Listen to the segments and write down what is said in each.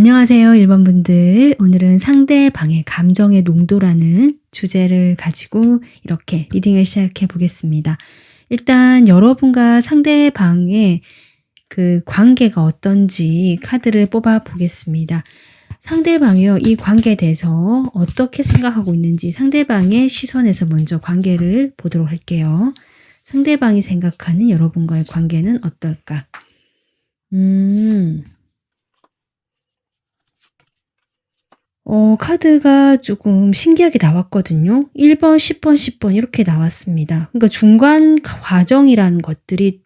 안녕하세요, 1번 분들. 오늘은 상대방의 감정의 농도라는 주제를 가지고 이렇게 리딩을 시작해 보겠습니다. 일단 여러분과 상대방의 그 관계가 어떤지 카드를 뽑아 보겠습니다. 상대방이요, 이 관계에 대해서 어떻게 생각하고 있는지 상대방의 시선에서 먼저 관계를 보도록 할게요. 상대방이 생각하는 여러분과의 관계는 어떨까? 카드가 조금 신기하게 나왔거든요. 1번, 10번, 10번 이렇게 나왔습니다. 그러니까 중간 과정이라는 것들이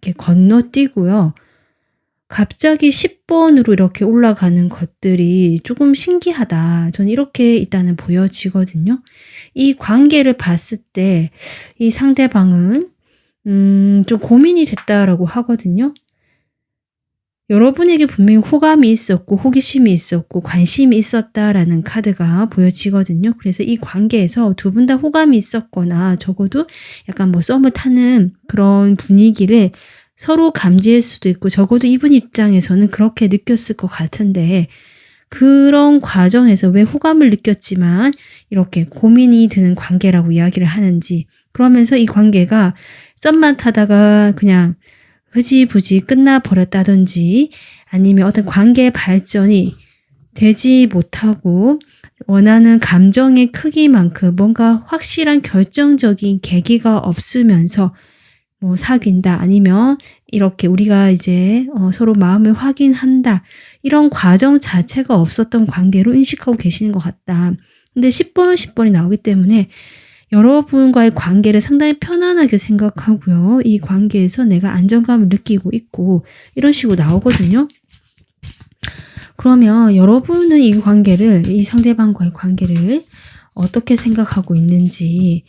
이렇게 건너뛰고요. 갑자기 10번으로 이렇게 올라가는 것들이 조금 신기하다. 저는 이렇게 일단은 보여지거든요. 이 관계를 봤을 때 이 상대방은 좀 고민이 됐다라고 하거든요. 여러분에게 분명히 호감이 있었고 호기심이 있었고 관심이 있었다라는 카드가 보여지거든요. 그래서 이 관계에서 두 분 다 호감이 있었거나 적어도 약간 뭐 썸을 타는 그런 분위기를 서로 감지할 수도 있고 적어도 이분 입장에서는 그렇게 느꼈을 것 같은데 그런 과정에서 왜 호감을 느꼈지만 이렇게 고민이 드는 관계라고 이야기를 하는지, 그러면서 이 관계가 썸만 타다가 그냥 흐지부지 끝나버렸다든지 아니면 어떤 관계 발전이 되지 못하고 원하는 감정의 크기만큼 뭔가 확실한 결정적인 계기가 없으면서 뭐 사귄다 아니면 이렇게 우리가 이제 서로 마음을 확인한다, 이런 과정 자체가 없었던 관계로 인식하고 계시는 것 같다. 근데 10번, 10번이 나오기 때문에 여러분과의 관계를 상당히 편안하게 생각하고요. 이 관계에서 내가 안정감을 느끼고 있고 이런 식으로 나오거든요. 그러면 여러분은 이 관계를, 이 상대방과의 관계를 어떻게 생각하고 있는지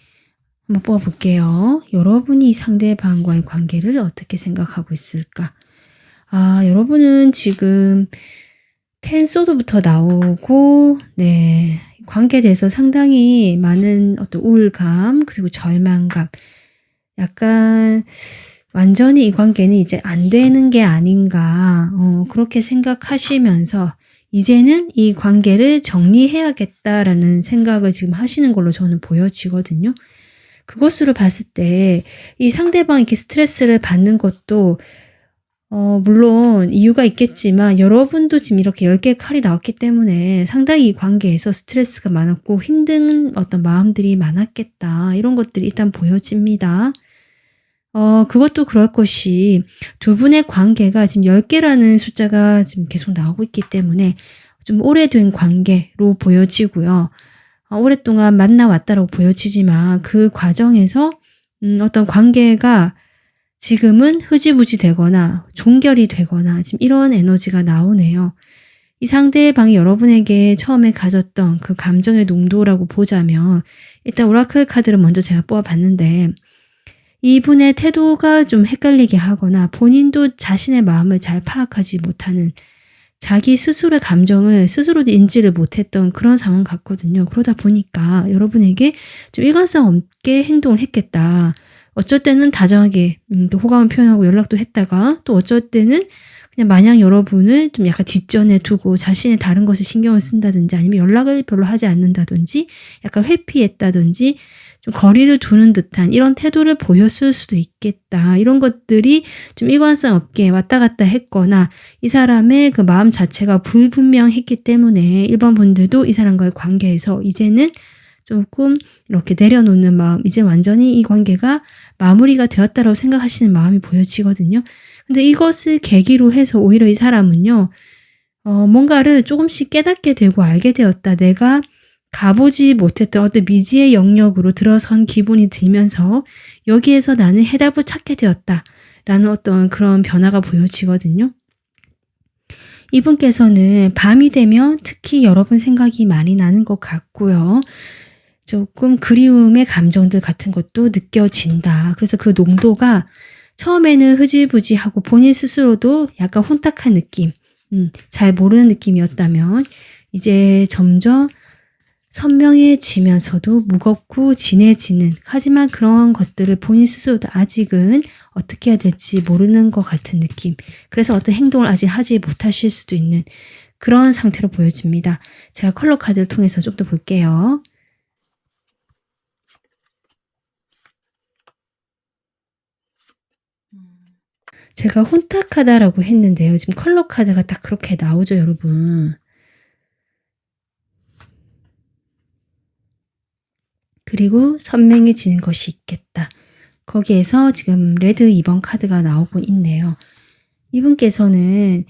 한번 뽑아볼게요. 여러분이 상대방과의 관계를 어떻게 생각하고 있을까? 여러분은 지금 텐소드부터 나오고, 네, 관계에 대해서 상당히 많은 어떤 우울감 그리고 절망감, 약간 완전히 이 관계는 이제 안 되는 게 아닌가, 그렇게 생각하시면서 이제는 이 관계를 정리해야겠다라는 생각을 지금 하시는 걸로 저는 보여지거든요. 그것으로 봤을 때 이 상대방이 이렇게 스트레스를 받는 것도 물론 이유가 있겠지만 여러분도 지금 이렇게 10개의 칼이 나왔기 때문에 상당히 이 관계에서 스트레스가 많았고 힘든 어떤 마음들이 많았겠다, 이런 것들이 일단 보여집니다. 그것도 그럴 것이 두 분의 관계가 지금 10개라는 숫자가 지금 계속 나오고 있기 때문에 좀 오래된 관계로 보여지고요. 오랫동안 만나왔다라고 보여지지만 그 과정에서 어떤 관계가 지금은 흐지부지 되거나 종결이 되거나 지금 이런 에너지가 나오네요. 이 상대방이 여러분에게 처음에 가졌던 그 감정의 농도라고 보자면 일단 오라클 카드를 먼저 제가 뽑아봤는데 이분의 태도가 좀 헷갈리게 하거나 본인도 자신의 마음을 잘 파악하지 못하는, 자기 스스로의 감정을 스스로도 인지를 못했던 그런 상황 같거든요. 그러다 보니까 여러분에게 좀 일관성 없게 행동을 했겠다. 어쩔 때는 다정하게 또 호감을 표현하고 연락도 했다가 또 어쩔 때는 그냥 마냥 여러분을 좀 약간 뒷전에 두고 자신의 다른 것에 신경을 쓴다든지 아니면 연락을 별로 하지 않는다든지 약간 회피했다든지 좀 거리를 두는 듯한 이런 태도를 보였을 수도 있겠다. 이런 것들이 좀 일관성 없게 왔다 갔다 했거나 이 사람의 그 마음 자체가 불분명했기 때문에 1번 분들도 이 사람과의 관계에서 이제는 조금 이렇게 내려놓는 마음, 이제 완전히 이 관계가 마무리가 되었다라고 생각하시는 마음이 보여지거든요. 근데 이것을 계기로 해서 오히려 이 사람은요, 뭔가를 조금씩 깨닫게 되고 알게 되었다. 내가 가보지 못했던 어떤 미지의 영역으로 들어선 기분이 들면서 여기에서 나는 해답을 찾게 되었다. 라는 어떤 그런 변화가 보여지거든요. 이분께서는 밤이 되면 특히 여러분 생각이 많이 나는 것 같고요. 조금 그리움의 감정들 같은 것도 느껴진다. 그래서 그 농도가 처음에는 흐지부지하고 본인 스스로도 약간 혼탁한 느낌, 잘 모르는 느낌이었다면 이제 점점 선명해지면서도 무겁고 진해지는, 하지만 그런 것들을 본인 스스로도 아직은 어떻게 해야 될지 모르는 것 같은 느낌, 그래서 어떤 행동을 아직 하지 못하실 수도 있는 그런 상태로 보여집니다. 제가 컬러 카드를 통해서 좀 더 볼게요. 제가 혼탁하다라고 했는데요. 지금 컬러 카드가 딱 그렇게 나오죠, 여러분. 그리고 선명해지는 것이 있겠다. 거기에서 지금 레드 2번 카드가 나오고 있네요. 이분께서는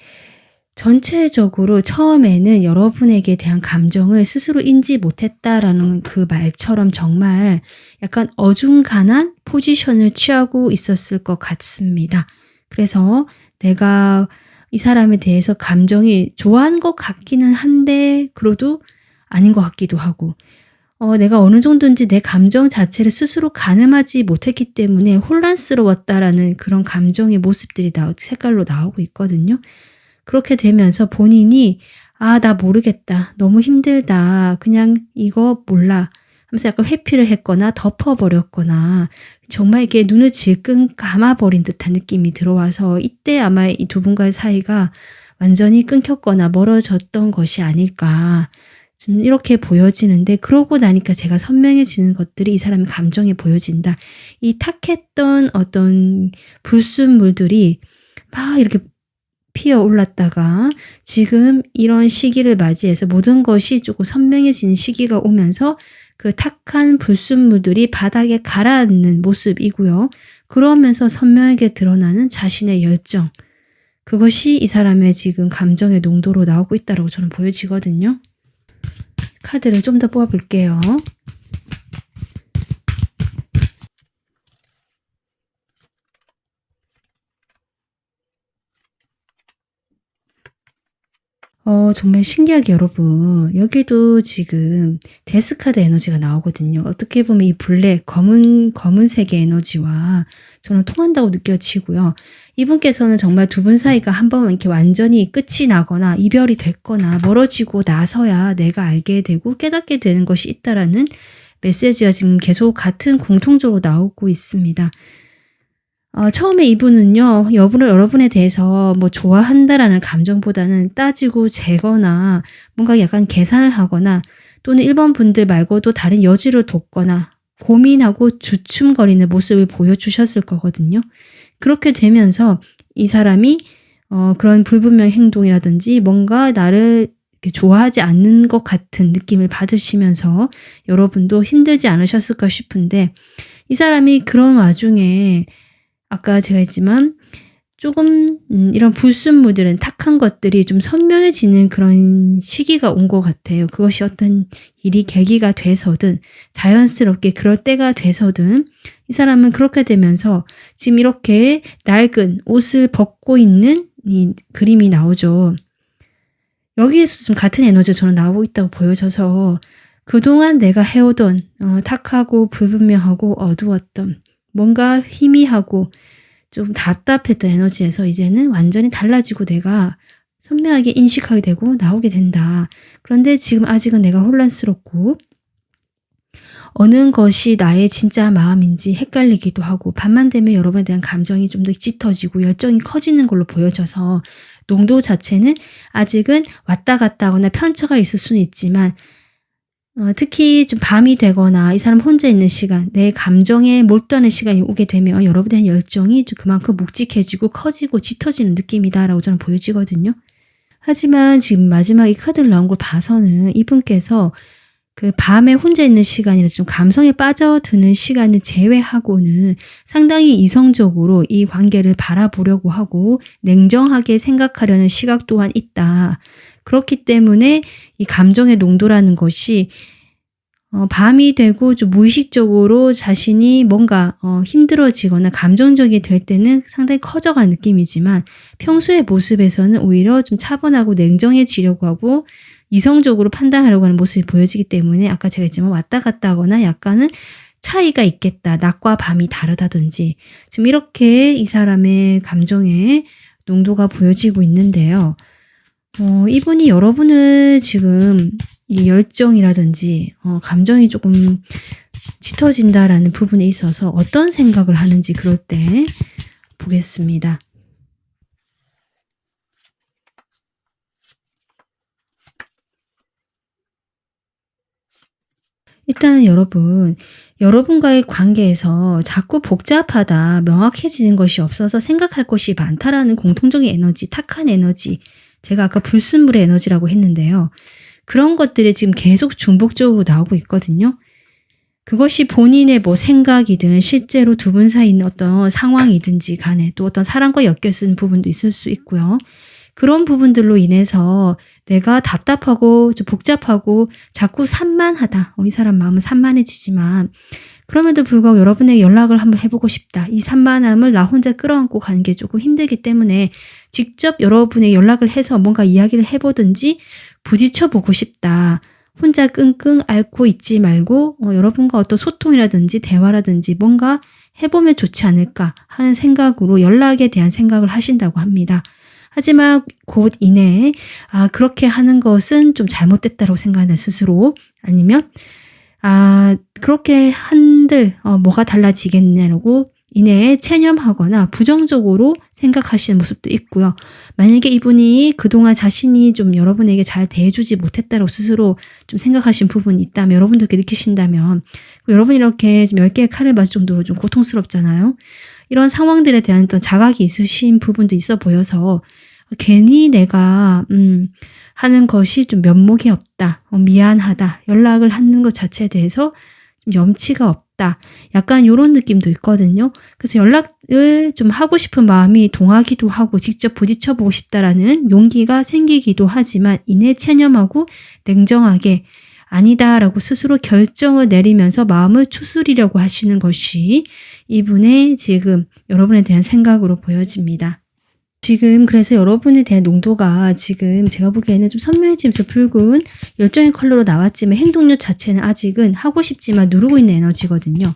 전체적으로 처음에는 여러분에게 대한 감정을 스스로 인지 못했다라는 그 말처럼 정말 약간 어중간한 포지션을 취하고 있었을 것 같습니다. 그래서 내가 이 사람에 대해서 감정이 좋아하는 것 같기는 한데 그래도 아닌 것 같기도 하고 내가 어느 정도인지 내 감정 자체를 스스로 가늠하지 못했기 때문에 혼란스러웠다라는 그런 감정의 모습들이 색깔로 나오고 있거든요. 그렇게 되면서 본인이 나 모르겠다. 너무 힘들다. 그냥 이거 몰라. 하면서 약간 회피를 했거나 덮어버렸거나 정말 이렇게 눈을 질끈 감아버린 듯한 느낌이 들어와서 이때 아마 이 두 분과의 사이가 완전히 끊겼거나 멀어졌던 것이 아닐까. 지금 이렇게 보여지는데 그러고 나니까 제가 선명해지는 것들이 이 사람의 감정에 보여진다. 이 탁했던 어떤 불순물들이 막 이렇게 피어올랐다가 지금 이런 시기를 맞이해서 모든 것이 조금 선명해지는 시기가 오면서 그 탁한 불순물들이 바닥에 가라앉는 모습이고요. 그러면서 선명하게 드러나는 자신의 열정. 그것이 이 사람의 지금 감정의 농도로 나오고 있다고 저는 보여지거든요. 카드를 좀 더 뽑아볼게요. 정말 신기하게 여러분 여기도 지금 데스카드 에너지가 나오거든요. 어떻게 보면 이 블랙 검은색의 에너지와 저는 통한다고 느껴지고요. 이분께서는 정말 두 분 사이가 한번 이렇게 완전히 끝이 나거나 이별이 됐거나 멀어지고 나서야 내가 알게 되고 깨닫게 되는 것이 있다라는 메시지가 지금 계속 같은 공통적으로 나오고 있습니다. 처음에 이분은요, 여러분에 대해서 뭐 좋아한다라는 감정보다는 따지고 재거나 뭔가 약간 계산을 하거나 또는 1번 분들 말고도 다른 여지를 뒀거나 고민하고 주춤거리는 모습을 보여주셨을 거거든요. 그렇게 되면서 이 사람이 그런 불분명 행동이라든지 뭔가 나를 이렇게 좋아하지 않는 것 같은 느낌을 받으시면서 여러분도 힘들지 않으셨을까 싶은데 이 사람이 그런 와중에 아까 제가 했지만 조금 이런 불순물들은 탁한 것들이 좀 선명해지는 그런 시기가 온 것 같아요. 그것이 어떤 일이 계기가 돼서든 자연스럽게 그럴 때가 돼서든 이 사람은 그렇게 되면서 지금 이렇게 낡은 옷을 벗고 있는 이 그림이 나오죠. 여기에서 좀 같은 에너지가 저는 나오고 있다고 보여져서 그동안 내가 해오던 탁하고 불분명하고 어두웠던 뭔가 희미하고 좀 답답했던 에너지에서 이제는 완전히 달라지고 내가 선명하게 인식하게 되고 나오게 된다. 그런데 지금 아직은 내가 혼란스럽고 어느 것이 나의 진짜 마음인지 헷갈리기도 하고 밤만 되면 여러분에 대한 감정이 좀 더 짙어지고 열정이 커지는 걸로 보여져서 농도 자체는 아직은 왔다 갔다 하거나 편차가 있을 수는 있지만 특히 좀 밤이 되거나 이 사람 혼자 있는 시간, 내 감정에 몰두하는 시간이 오게 되면 여러분에 대한 열정이 좀 그만큼 묵직해지고 커지고 짙어지는 느낌이다라고 저는 보여지거든요. 하지만 지금 마지막 이 카드를 나온 걸 봐서는 이분께서 그 밤에 혼자 있는 시간이나 좀 감성에 빠져드는 시간을 제외하고는 상당히 이성적으로 이 관계를 바라보려고 하고 냉정하게 생각하려는 시각 또한 있다. 그렇기 때문에 이 감정의 농도라는 것이 밤이 되고 좀 무의식적으로 자신이 뭔가 힘들어지거나 감정적이 될 때는 상당히 커져가는 느낌이지만 평소의 모습에서는 오히려 좀 차분하고 냉정해지려고 하고 이성적으로 판단하려고 하는 모습이 보여지기 때문에 아까 제가 했지만 왔다 갔다 하거나 약간은 차이가 있겠다. 낮과 밤이 다르다든지 지금 이렇게 이 사람의 감정의 농도가 보여지고 있는데요. 이분이 여러분을 지금 이 열정이라든지 감정이 조금 짙어진다라는 부분에 있어서 어떤 생각을 하는지 그럴 때 보겠습니다. 일단은 여러분과의 관계에서 자꾸 복잡하다, 명확해지는 것이 없어서 생각할 것이 많다라는 공통적인 에너지, 탁한 에너지, 제가 아까 불순물의 에너지라고 했는데요. 그런 것들이 지금 계속 중복적으로 나오고 있거든요. 그것이 본인의 뭐 생각이든 실제로 두 분 사이 있는 어떤 상황이든지 간에 또 어떤 사람과 엮여있는 부분도 있을 수 있고요. 그런 부분들로 인해서 내가 답답하고 좀 복잡하고 자꾸 산만하다. 이 사람 마음은 산만해지지만 그럼에도 불구하고 여러분에게 연락을 한번 해보고 싶다. 이 산만함을 나 혼자 끌어안고 가는 게 조금 힘들기 때문에 직접 여러분에게 연락을 해서 뭔가 이야기를 해보든지 부딪혀보고 싶다. 혼자 끙끙 앓고 있지 말고 여러분과 어떤 소통이라든지 대화라든지 뭔가 해보면 좋지 않을까 하는 생각으로 연락에 대한 생각을 하신다고 합니다. 하지만 곧 이내에 그렇게 하는 것은 좀 잘못됐다고 생각하는 스스로 아니면 그렇게 한들 뭐가 달라지겠냐고 이내에 체념하거나 부정적으로 생각하시는 모습도 있고요. 만약에 이분이 그동안 자신이 좀 여러분에게 잘 대해주지 못했다고 스스로 좀 생각하신 부분이 있다면 여러분도 그렇게 느끼신다면 여러분이 이렇게 좀 10개의 칼을 맞을 정도로 좀 고통스럽잖아요. 이런 상황들에 대한 어떤 자각이 있으신 부분도 있어 보여서 괜히 내가 하는 것이 좀 면목이 없다, 미안하다, 연락을 하는 것 자체에 대해서 좀 염치가 없다. 약간 이런 느낌도 있거든요. 그래서 연락을 좀 하고 싶은 마음이 동하기도 하고 직접 부딪혀보고 싶다라는 용기가 생기기도 하지만 이내 체념하고 냉정하게 아니다라고 스스로 결정을 내리면서 마음을 추스리려고 하시는 것이 이분의 지금 여러분에 대한 생각으로 보여집니다. 지금 그래서 여러분에 대한 농도가 지금 제가 보기에는 좀 선명해지면서 붉은 열정의 컬러로 나왔지만 행동력 자체는 아직은 하고 싶지만 누르고 있는 에너지거든요.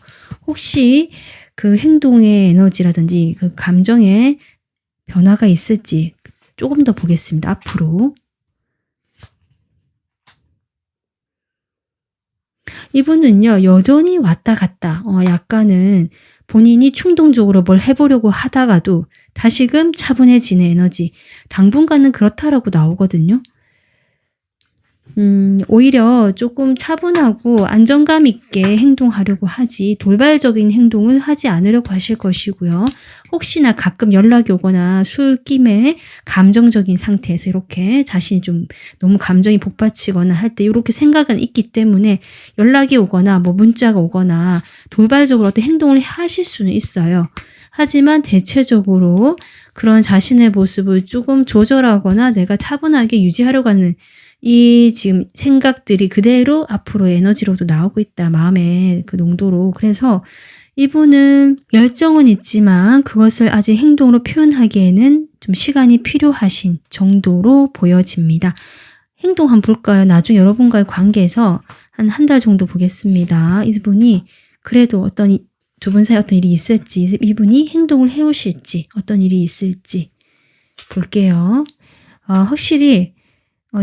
혹시 그 행동의 에너지라든지 그 감정의 변화가 있을지 조금 더 보겠습니다. 앞으로. 이분은요, 여전히 왔다 갔다, 약간은 본인이 충동적으로 뭘 해보려고 하다가도 다시금 차분해지는 에너지. 당분간은 그렇다라고 나오거든요. 오히려 조금 차분하고 안정감 있게 행동하려고 하지 돌발적인 행동을 하지 않으려고 하실 것이고요. 혹시나 가끔 연락이 오거나 술김에 감정적인 상태에서 이렇게 자신이 좀 너무 감정이 복받치거나 할 때 이렇게 생각은 있기 때문에 연락이 오거나 뭐 문자가 오거나 돌발적으로 어떤 행동을 하실 수는 있어요. 하지만 대체적으로 그런 자신의 모습을 조금 조절하거나 내가 차분하게 유지하려고 하는 이 지금 생각들이 그대로 앞으로 에너지로도 나오고 있다. 마음의 그 농도로. 그래서 이분은 열정은 있지만 그것을 아직 행동으로 표현하기에는 좀 시간이 필요하신 정도로 보여집니다. 행동 한번 볼까요? 나중에 여러분과의 관계에서 한 달 정도 보겠습니다. 이분이 그래도 어떤 두 분 사이 어떤 일이 있을지, 이분이 행동을 해오실지, 어떤 일이 있을지 볼게요. 확실히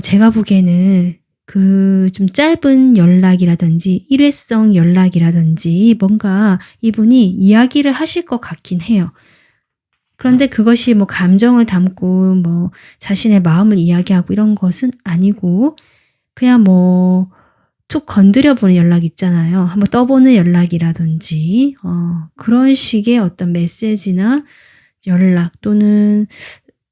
제가 보기에는 그 좀 짧은 연락이라든지 일회성 연락이라든지 뭔가 이분이 이야기를 하실 것 같긴 해요. 그런데 그것이 뭐 감정을 담고 뭐 자신의 마음을 이야기하고 이런 것은 아니고 그냥 뭐 툭 건드려보는 연락 있잖아요. 한번 떠보는 연락이라든지 그런 식의 어떤 메시지나 연락 또는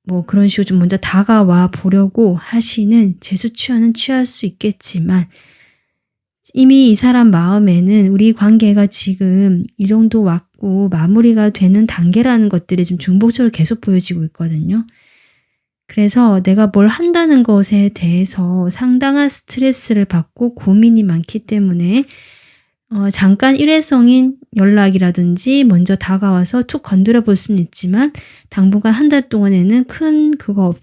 뭐 그런 식으로 좀 먼저 다가와 보려고 하시는 재수취하는 취할 수 있겠지만 이미 이 사람 마음에는 우리 관계가 지금 이 정도 왔고 마무리가 되는 단계라는 것들이 좀 중복적으로 계속 보여지고 있거든요. 그래서 내가 뭘 한다는 것에 대해서 상당한 스트레스를 받고 고민이 많기 때문에 잠깐 일회성인 연락이라든지 먼저 다가와서 툭 건드려 볼 수는 있지만 당분간 한 달 동안에는 큰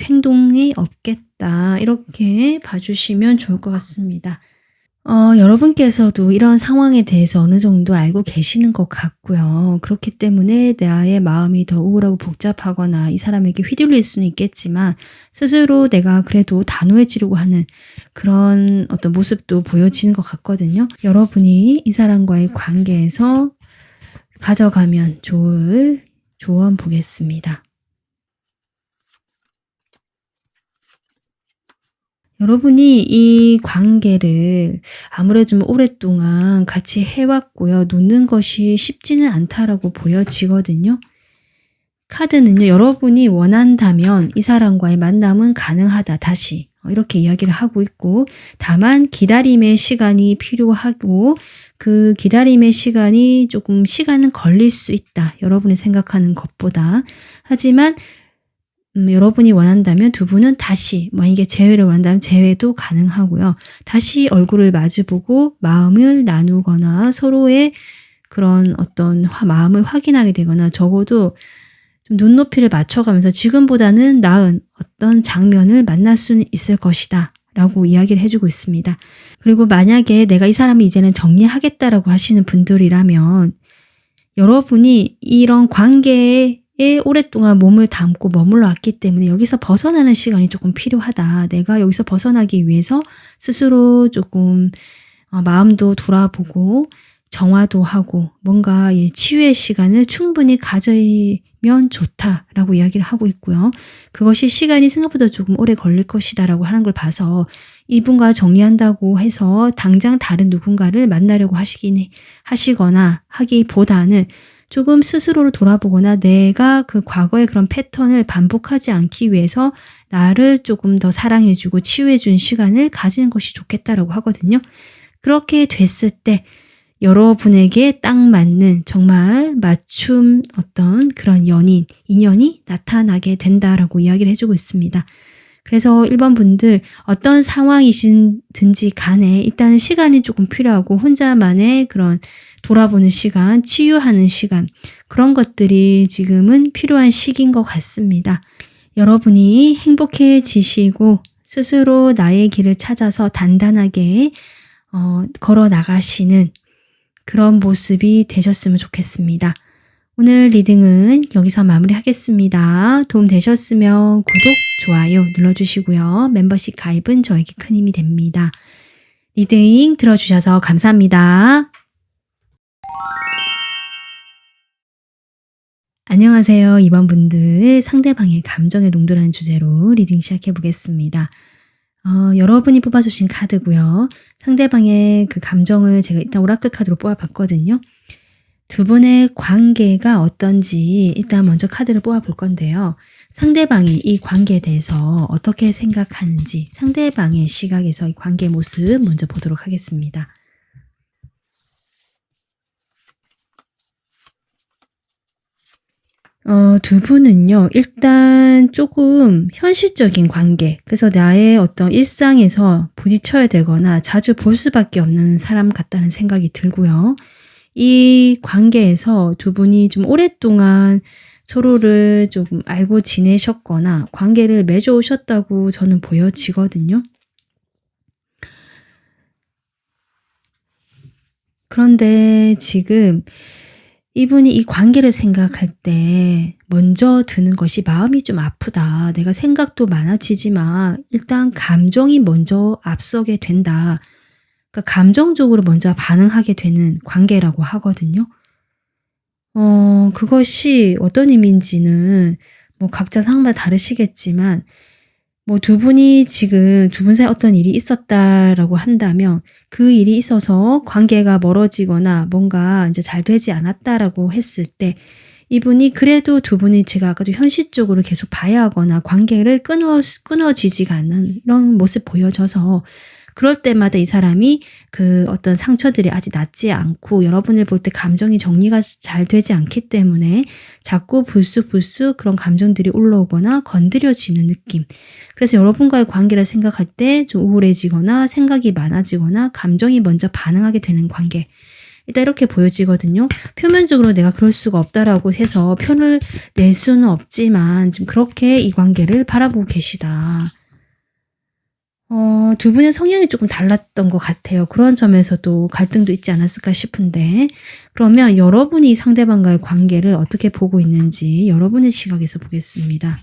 행동이 없겠다. 이렇게 봐주시면 좋을 것 같습니다. 여러분께서도 이런 상황에 대해서 어느 정도 알고 계시는 것 같고요. 그렇기 때문에 나의 마음이 더 우울하고 복잡하거나 이 사람에게 휘둘릴 수는 있겠지만 스스로 내가 그래도 단호해지려고 하는 그런 어떤 모습도 보여지는 것 같거든요. 여러분이 이 사람과의 관계에서 가져가면 좋을 조언 보겠습니다. 여러분이 이 관계를 아무래도 좀 오랫동안 같이 해왔고요. 놓는 것이 쉽지는 않다라고 보여지거든요. 카드는요, 여러분이 원한다면 이 사람과의 만남은 가능하다. 다시 이렇게 이야기를 하고 있고, 다만 기다림의 시간이 필요하고 그 기다림의 시간이 조금 시간은 걸릴 수 있다. 여러분이 생각하는 것보다. 하지만 여러분이 원한다면 두 분은 다시, 만약에 재회를 원한다면 재회도 가능하고요. 다시 얼굴을 마주보고 마음을 나누거나 서로의 그런 어떤 마음을 확인하게 되거나 적어도 좀 눈높이를 맞춰가면서 지금보다는 나은 어떤 장면을 만날 수는 있을 것이다 라고 이야기를 해주고 있습니다. 그리고 만약에 내가 이 사람을 이제는 정리하겠다라고 하시는 분들이라면 여러분이 이런 관계에 오랫동안 몸을 담고 머물러 왔기 때문에 여기서 벗어나는 시간이 조금 필요하다. 내가 여기서 벗어나기 위해서 스스로 조금 마음도 돌아보고 정화도 하고 뭔가 치유의 시간을 충분히 가져면 좋다라고 이야기를 하고 있고요. 그것이 시간이 생각보다 조금 오래 걸릴 것이다라고 하는 걸 봐서 이분과 정리한다고 해서 당장 다른 누군가를 만나려고 하시거나 하기보다는 조금 스스로를 돌아보거나 내가 그 과거의 그런 패턴을 반복하지 않기 위해서 나를 조금 더 사랑해주고 치유해준 시간을 가지는 것이 좋겠다라고 하거든요. 그렇게 됐을 때 여러분에게 딱 맞는 정말 맞춤 어떤 그런 인연이 나타나게 된다라고 이야기를 해주고 있습니다. 그래서 1번 분들 어떤 상황이신든지 간에 일단은 시간이 조금 필요하고 혼자만의 그런 돌아보는 시간, 치유하는 시간 그런 것들이 지금은 필요한 시기인 것 같습니다. 여러분이 행복해지시고 스스로 나의 길을 찾아서 단단하게 걸어 나가시는 그런 모습이 되셨으면 좋겠습니다. 오늘 리딩은 여기서 마무리하겠습니다. 도움 되셨으면 구독, 좋아요 눌러주시고요. 멤버십 가입은 저에게 큰 힘이 됩니다. 리딩 들어주셔서 감사합니다. 안녕하세요. 2번 분들 상대방의 감정에 농도라는 주제로 리딩 시작해 보겠습니다. 여러분이 뽑아주신 카드고요. 상대방의 그 감정을 제가 일단 오라클 카드로 뽑아봤거든요. 두 분의 관계가 어떤지 일단 먼저 카드를 뽑아볼 건데요. 상대방이 이 관계에 대해서 어떻게 생각하는지 상대방의 시각에서 이 관계의 모습 먼저 보도록 하겠습니다. 두 분은요, 일단 조금 현실적인 관계, 그래서 나의 어떤 일상에서 부딪혀야 되거나 자주 볼 수밖에 없는 사람 같다는 생각이 들고요. 이 관계에서 두 분이 좀 오랫동안 서로를 조금 알고 지내셨거나 관계를 맺어오셨다고 저는 보여지거든요. 그런데 지금 이분이 이 관계를 생각할 때 먼저 드는 것이 마음이 좀 아프다. 내가 생각도 많아지지만 일단 감정이 먼저 앞서게 된다. 그러니까 감정적으로 먼저 반응하게 되는 관계라고 하거든요. 그것이 어떤 의미인지는 뭐 각자 상황마다 다르시겠지만 뭐 두 분이 지금 두 분 사이에 어떤 일이 있었다라고 한다면 그 일이 있어서 관계가 멀어지거나 뭔가 이제 잘 되지 않았다라고 했을 때 이분이 그래도 두 분이 제가 아까도 현실적으로 계속 봐야 하거나 관계를 끊어지지가 않는 이런 모습 보여져서 그럴 때마다 이 사람이 그 어떤 상처들이 아직 낫지 않고 여러분을 볼 때 감정이 정리가 잘 되지 않기 때문에 자꾸 불쑥불쑥 그런 감정들이 올라오거나 건드려지는 느낌. 그래서 여러분과의 관계를 생각할 때 좀 우울해지거나 생각이 많아지거나 감정이 먼저 반응하게 되는 관계. 일단 이렇게 보여지거든요. 표면적으로 내가 그럴 수가 없다라고 해서 표를 낼 수는 없지만 좀 그렇게 이 관계를 바라보고 계시다. 두 분의 성향이 조금 달랐던 것 같아요. 그런 점에서도 갈등도 있지 않았을까 싶은데 그러면 여러분이 상대방과의 관계를 어떻게 보고 있는지 여러분의 시각에서 보겠습니다.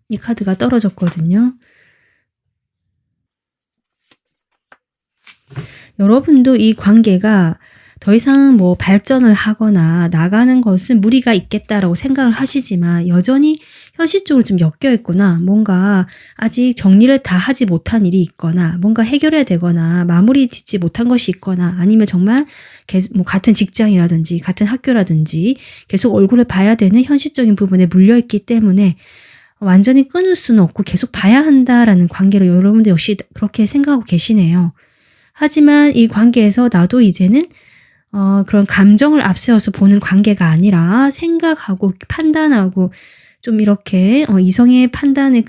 이 카드가 떨어졌거든요. 여러분도 이 관계가 더 이상 뭐 발전을 하거나 나가는 것은 무리가 있겠다라고 생각을 하시지만 여전히 현실적으로 좀 엮여 있거나 뭔가 아직 정리를 다 하지 못한 일이 있거나 뭔가 해결해야 되거나 마무리 짓지 못한 것이 있거나 아니면 정말 계속 뭐 같은 직장이라든지 같은 학교라든지 계속 얼굴을 봐야 되는 현실적인 부분에 물려 있기 때문에 완전히 끊을 수는 없고 계속 봐야 한다라는 관계로 여러분들 역시 그렇게 생각하고 계시네요. 하지만 이 관계에서 나도 이제는 그런 감정을 앞세워서 보는 관계가 아니라 생각하고 판단하고 좀 이렇게 이성의 판단을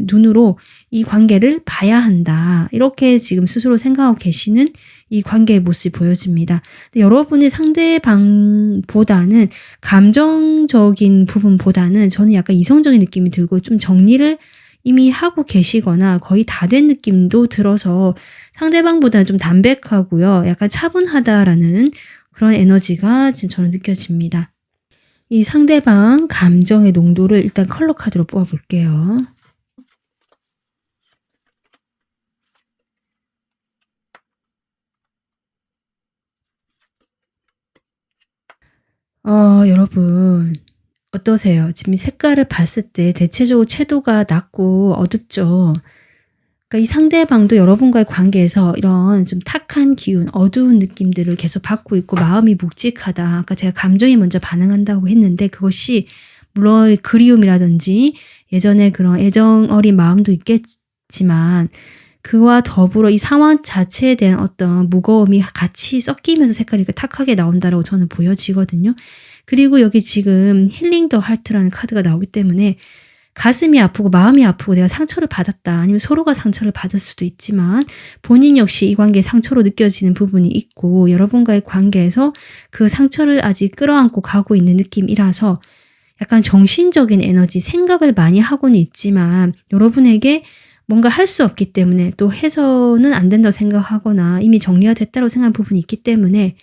눈으로 이 관계를 봐야 한다. 이렇게 지금 스스로 생각하고 계시는 이 관계의 모습이 보여집니다. 근데 여러분의 상대방보다는 감정적인 부분보다는 저는 약간 이성적인 느낌이 들고 좀 정리를 이미 하고 계시거나 거의 다 된 느낌도 들어서 상대방보다는 좀 담백하고요. 약간 차분하다라는 그런 에너지가 지금 저는 느껴집니다. 이 상대방 감정의 농도를 일단 컬러 카드로 뽑아볼게요. 여러분 어떠세요? 지금 이 색깔을 봤을 때 대체적으로 채도가 낮고 어둡죠? 그러니까 이 상대방도 여러분과의 관계에서 이런 좀 탁한 기운, 어두운 느낌들을 계속 받고 있고 마음이 묵직하다. 아까 제가 감정이 먼저 반응한다고 했는데 그것이 물론 그리움이라든지 예전에 그런 애정 어린 마음도 있겠지만 그와 더불어 이 상황 자체에 대한 어떤 무거움이 같이 섞이면서 색깔이 이렇게 탁하게 나온다라고 저는 보여지거든요. 그리고 여기 지금 힐링 더 하트라는 카드가 나오기 때문에 가슴이 아프고 마음이 아프고 내가 상처를 받았다. 아니면 서로가 상처를 받을 수도 있지만 본인 역시 이 관계에 상처로 느껴지는 부분이 있고 여러분과의 관계에서 그 상처를 아직 끌어안고 가고 있는 느낌이라서 약간 정신적인 에너지, 생각을 많이 하고는 있지만 여러분에게 뭔가 할 수 없기 때문에 또 해서는 안 된다고 생각하거나 이미 정리가 됐다고 생각하는 부분이 있기 때문에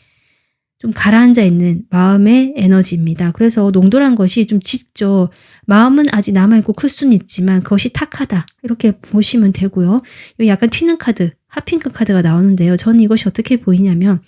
좀 가라앉아 있는 마음의 에너지입니다. 그래서 농도란 것이 좀 짙죠. 마음은 아직 남아있고 클 수는 있지만 그것이 탁하다. 이렇게 보시면 되고요. 여기 약간 튀는 카드, 핫핑크 카드가 나오는데요. 저는 이것이 어떻게 보이냐면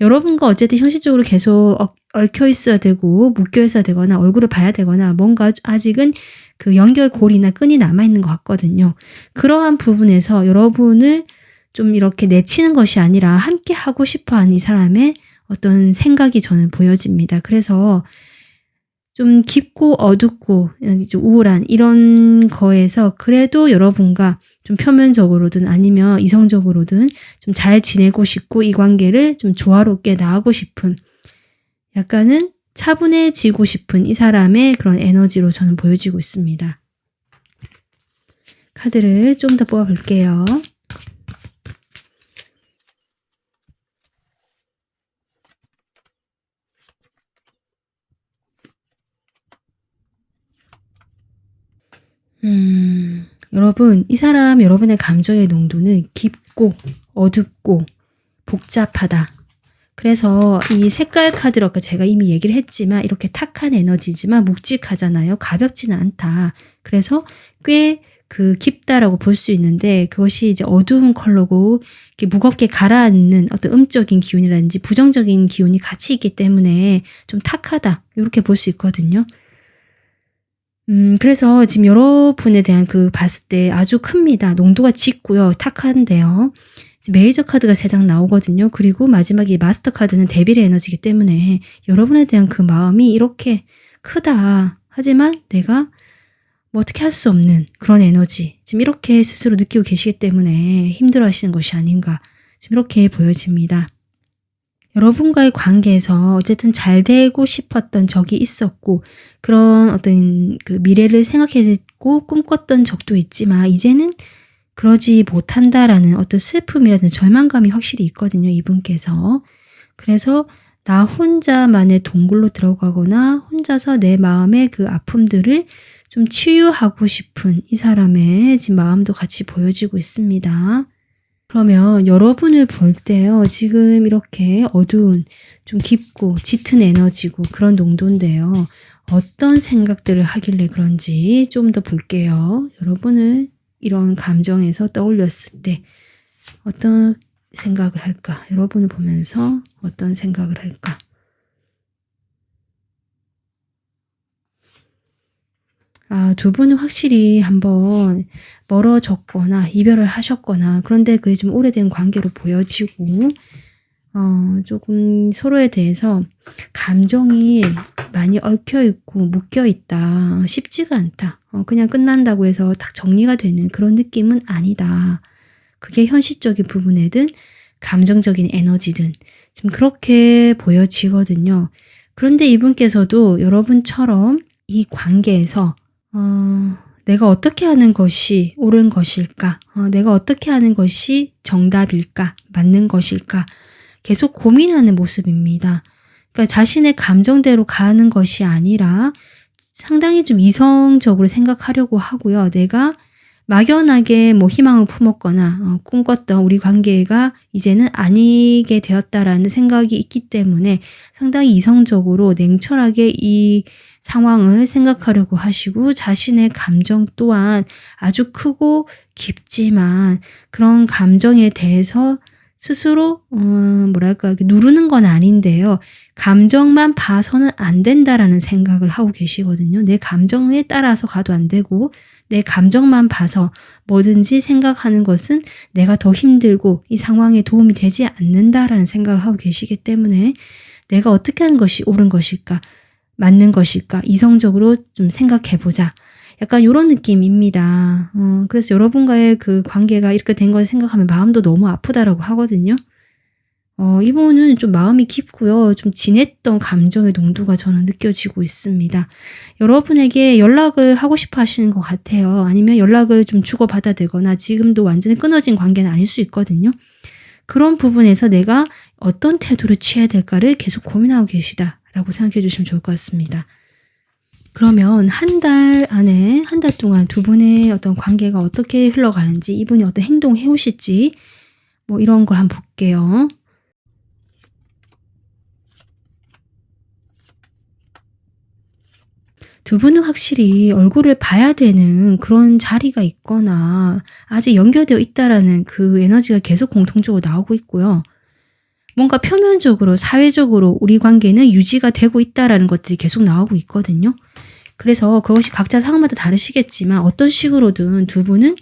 여러분과 어쨌든 현실적으로 계속 얽혀 있어야 되고 묶여 있어야 되거나 얼굴을 봐야 되거나 뭔가 아직은 그 연결고리나 끈이 남아있는 것 같거든요. 그러한 부분에서 여러분을 좀 이렇게 내치는 것이 아니라 함께 하고 싶어하는 이 사람의 어떤 생각이 저는 보여집니다. 그래서 좀 깊고 어둡고 이제 우울한 이런 거에서 그래도 여러분과 좀 표면적으로든 아니면 이성적으로든 좀 잘 지내고 싶고 이 관계를 좀 조화롭게 나가고 싶은 약간은 차분해지고 싶은 이 사람의 그런 에너지로 저는 보여지고 있습니다. 카드를 좀 더 뽑아볼게요. 여러분, 이 사람 여러분의 감정의 농도는 깊고 어둡고 복잡하다. 그래서 이 색깔 카드로 아까 제가 이미 얘기를 했지만 이렇게 탁한 에너지지만 묵직하잖아요. 가볍지는 않다. 그래서 꽤 깊다라고 볼 수 있는데 그것이 이제 어두운 컬러고 이렇게 무겁게 가라앉는 어떤 음적인 기운이라든지 부정적인 기운이 같이 있기 때문에 좀 탁하다. 이렇게 볼 수 있거든요. 그래서 지금 여러분에 대한 봤을 때 아주 큽니다. 농도가 짙고요. 탁한데요. 메이저 카드가 3장 나오거든요. 그리고 마지막에 마스터 카드는 데빌의 에너지이기 때문에 여러분에 대한 그 마음이 이렇게 크다. 하지만 내가 뭐 어떻게 할 수 없는 그런 에너지. 지금 이렇게 스스로 느끼고 계시기 때문에 힘들어 하시는 것이 아닌가. 지금 이렇게 보여집니다. 여러분과의 관계에서 어쨌든 잘 되고 싶었던 적이 있었고 그런 어떤 미래를 생각했고 꿈꿨던 적도 있지만 이제는 그러지 못한다라는 어떤 슬픔이라든지 절망감이 확실히 있거든요. 이분께서. 그래서 나 혼자만의 동굴로 들어가거나 혼자서 내 마음의 그 아픔들을 좀 치유하고 싶은 이 사람의 지금 마음도 같이 보여지고 있습니다. 그러면 여러분을 볼 때요. 지금 이렇게 어두운 좀 깊고 짙은 에너지고 그런 농도인데요. 어떤 생각들을 하길래 그런지 좀 더 볼게요. 여러분을 이런 감정에서 떠올렸을 때 어떤 생각을 할까? 여러분을 보면서 어떤 생각을 할까? 두 분은 확실히 한번 멀어졌거나 이별을 하셨거나 그런데 그게 좀 오래된 관계로 보여지고 조금 서로에 대해서 감정이 많이 얽혀 있고 묶여 있다. 쉽지가 않다. 그냥 끝난다고 해서 딱 정리가 되는 그런 느낌은 아니다. 그게 현실적인 부분이든 감정적인 에너지든 지금 그렇게 보여지거든요. 그런데 이분께서도 여러분처럼 이 관계에서 내가 어떻게 하는 것이 옳은 것일까? 내가 어떻게 하는 것이 정답일까? 맞는 것일까? 계속 고민하는 모습입니다. 그러니까 자신의 감정대로 가는 것이 아니라 상당히 좀 이성적으로 생각하려고 하고요. 내가 막연하게 뭐 희망을 품었거나 꿈꿨던 우리 관계가 이제는 아니게 되었다라는 생각이 있기 때문에 상당히 이성적으로 냉철하게 이 상황을 생각하려고 하시고 자신의 감정 또한 아주 크고 깊지만 그런 감정에 대해서 스스로 누르는 건 아닌데요. 감정만 봐서는 안 된다라는 생각을 하고 계시거든요. 내 감정에 따라서 가도 안 되고 내 감정만 봐서 뭐든지 생각하는 것은 내가 더 힘들고 이 상황에 도움이 되지 않는다라는 생각을 하고 계시기 때문에 내가 어떻게 하는 것이 옳은 것일까? 맞는 것일까? 이성적으로 좀 생각해보자. 약간 이런 느낌입니다. 그래서 여러분과의 그 관계가 이렇게 된 걸 생각하면 마음도 너무 아프다라고 하거든요. 이분은 좀 마음이 깊고요. 좀 진했던 감정의 농도가 저는 느껴지고 있습니다. 여러분에게 연락을 하고 싶어 하시는 것 같아요. 아니면 연락을 좀 주고받아야 되거나 지금도 완전히 끊어진 관계는 아닐 수 있거든요. 그런 부분에서 내가 어떤 태도를 취해야 될까를 계속 고민하고 계시다라고 생각해 주시면 좋을 것 같습니다. 그러면 한 달 동안 두 분의 어떤 관계가 어떻게 흘러가는지, 이분이 어떤 행동을 해오실지, 뭐 이런 걸 한번 볼게요. 두 분은 확실히 얼굴을 봐야 되는 그런 자리가 있거나 아직 연결되어 있다라는 그 에너지가 계속 공통적으로 나오고 있고요. 뭔가 표면적으로 사회적으로 우리 관계는 유지가 되고 있다라는 것들이 계속 나오고 있거든요. 그래서 그것이 각자 상황마다 다르시겠지만 어떤 식으로든 두 분은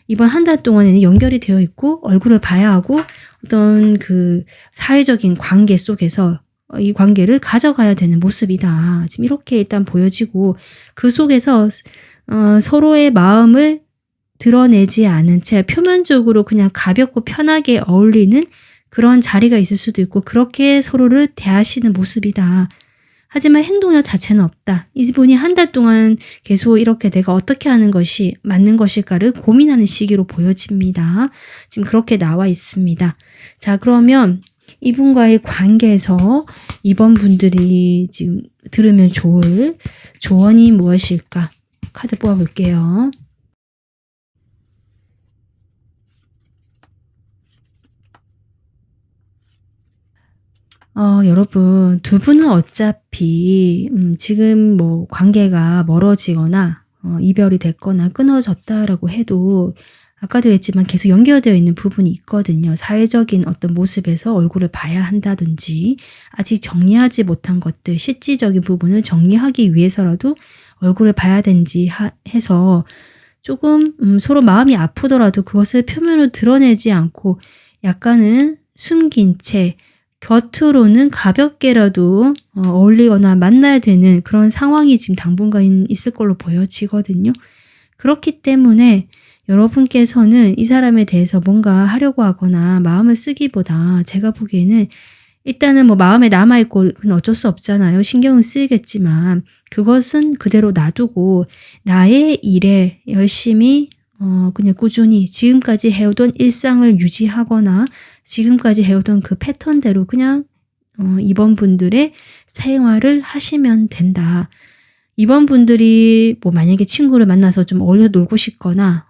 이번 한 달 동안에는 연결이 되어 있고 얼굴을 봐야 하고 어떤 그 사회적인 관계 속에서 이 관계를 가져가야 되는 모습이다. 지금 이렇게 일단 보여지고 그 속에서 서로의 마음을 드러내지 않은 채 표면적으로 그냥 가볍고 편하게 어울리는 그런 자리가 있을 수도 있고 그렇게 서로를 대하시는 모습이다. 하지만 행동력 자체는 없다. 이분이 한 달 동안 계속 이렇게 내가 어떻게 하는 것이 맞는 것일까를 고민하는 시기로 보여집니다. 지금 그렇게 나와 있습니다. 자, 그러면 이분과의 관계에서 이번 분들이 지금 들으면 좋을 조언이 무엇일까? 카드 뽑아볼게요. 여러분, 두 분은 어차피 지금 뭐 관계가 멀어지거나 이별이 됐거나 끊어졌다라고 해도 아까도 했지만 계속 연결되어 있는 부분이 있거든요. 사회적인 어떤 모습에서 얼굴을 봐야 한다든지 아직 정리하지 못한 것들, 실질적인 부분을 정리하기 위해서라도 얼굴을 봐야 되는지 해서 조금 서로 마음이 아프더라도 그것을 표면으로 드러내지 않고 약간은 숨긴 채 겉으로는 가볍게라도 어울리거나 만나야 되는 그런 상황이 지금 당분간 있을 걸로 보여지거든요. 그렇기 때문에 여러분께서는 이 사람에 대해서 뭔가 하려고 하거나 마음을 쓰기보다 제가 보기에는 일단은 뭐 마음에 남아있고 그건 어쩔 수 없잖아요. 신경은 쓰이겠지만 그것은 그대로 놔두고 나의 일에 열심히 그냥 꾸준히 지금까지 해오던 일상을 유지하거나 지금까지 해오던 그 패턴대로 그냥 이번 분들의 생활을 하시면 된다. 이번 분들이 뭐 만약에 친구를 만나서 좀 어울려 놀고 싶거나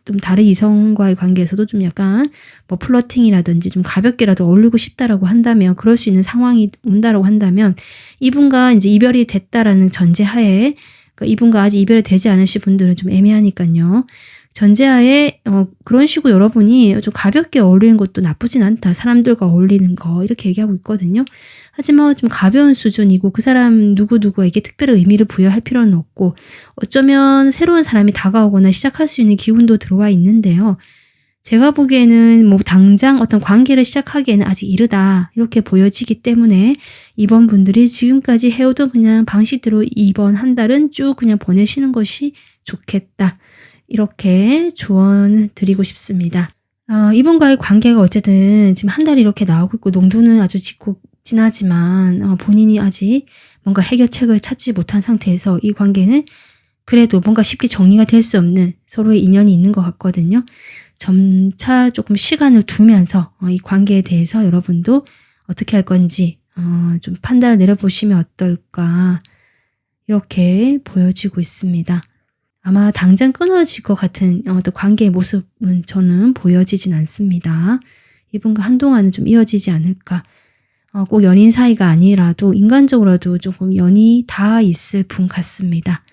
좀 다른 이성과의 관계에서도 좀 약간 뭐 플러팅이라든지 좀 가볍게라도 어울리고 싶다라고 한다면 그럴 수 있는 상황이 온다라고 한다면 이분과 이제 이별이 됐다라는 전제하에 그러니까 이분과 아직 이별이 되지 않으신 분들은 좀 애매하니까요. 전제하에 그런 식으로 여러분이 좀 가볍게 어울리는 것도 나쁘진 않다. 사람들과 어울리는 거 이렇게 얘기하고 있거든요. 하지만 좀 가벼운 수준이고 그 사람 누구누구에게 특별한 의미를 부여할 필요는 없고 어쩌면 새로운 사람이 다가오거나 시작할 수 있는 기운도 들어와 있는데요. 제가 보기에는 뭐 당장 어떤 관계를 시작하기에는 아직 이르다 이렇게 보여지기 때문에 이번 분들이 지금까지 해오던 그냥 방식대로 이번 한 달은 쭉 그냥 보내시는 것이 좋겠다. 이렇게 조언 드리고 싶습니다. 이분과의 관계가 어쨌든 지금 한 달이 이렇게 나오고 있고 농도는 아주 짙고 진하지만 본인이 아직 뭔가 해결책을 찾지 못한 상태에서 이 관계는 그래도 뭔가 쉽게 정리가 될 수 없는 서로의 인연이 있는 것 같거든요. 점차 조금 시간을 두면서 이 관계에 대해서 여러분도 어떻게 할 건지 좀 판단을 내려보시면 어떨까 이렇게 보여지고 있습니다. 아마 당장 끊어질 것 같은 어떤 관계의 모습은 저는 보여지진 않습니다. 이분과 한동안은 좀 이어지지 않을까. 꼭 연인 사이가 아니라도 인간적으로도 조금 연이 닿아 있을 분 같습니다.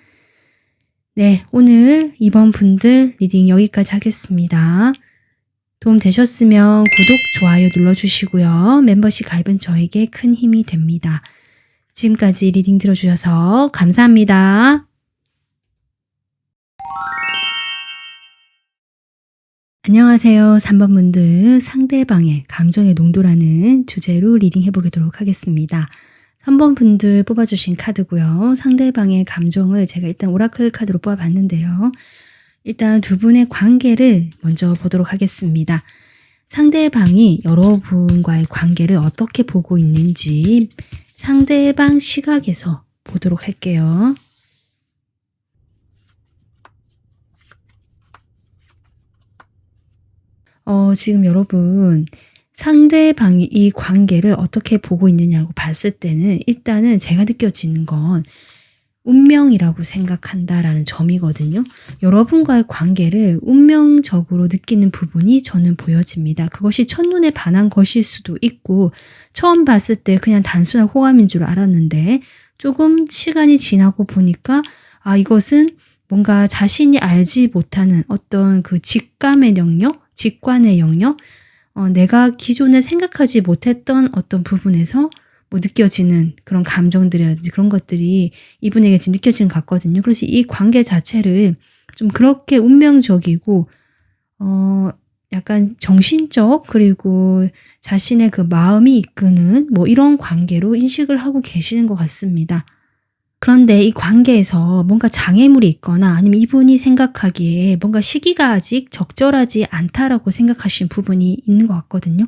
네, 오늘 이번 분들 리딩 여기까지 하겠습니다. 도움 되셨으면 구독, 좋아요 눌러주시고요. 멤버십 가입은 저에게 큰 힘이 됩니다. 지금까지 리딩 들어주셔서 감사합니다. 안녕하세요. 3번 분들 상대방의 감정의 농도라는 주제로 리딩 해보도록 하겠습니다. 3번 분들 뽑아주신 카드고요. 상대방의 감정을 제가 일단 오라클 카드로 뽑아봤는데요. 일단 두 분의 관계를 먼저 보도록 하겠습니다. 상대방이 여러분과의 관계를 어떻게 보고 있는지 상대방 시각에서 보도록 할게요. 지금 여러분 상대방이 이 관계를 어떻게 보고 있느냐고 봤을 때는 일단은 제가 느껴지는 건 운명이라고 생각한다라는 점이거든요. 여러분과의 관계를 운명적으로 느끼는 부분이 저는 보여집니다. 그것이 첫눈에 반한 것일 수도 있고 처음 봤을 때 그냥 단순한 호감인 줄 알았는데 조금 시간이 지나고 보니까 이것은 뭔가 자신이 알지 못하는 어떤 그 직감의 영역, 직관의 영역, 내가 기존에 생각하지 못했던 어떤 부분에서 뭐 느껴지는 그런 감정들이라든지 그런 것들이 이분에게 지금 느껴지는 것 같거든요. 그래서 이 관계 자체를 좀 그렇게 운명적이고 약간 정신적 그리고 자신의 그 마음이 이끄는 뭐 이런 관계로 인식을 하고 계시는 것 같습니다. 그런데 이 관계에서 뭔가 장애물이 있거나 아니면 이분이 생각하기에 뭔가 시기가 아직 적절하지 않다라고 생각하신 부분이 있는 것 같거든요.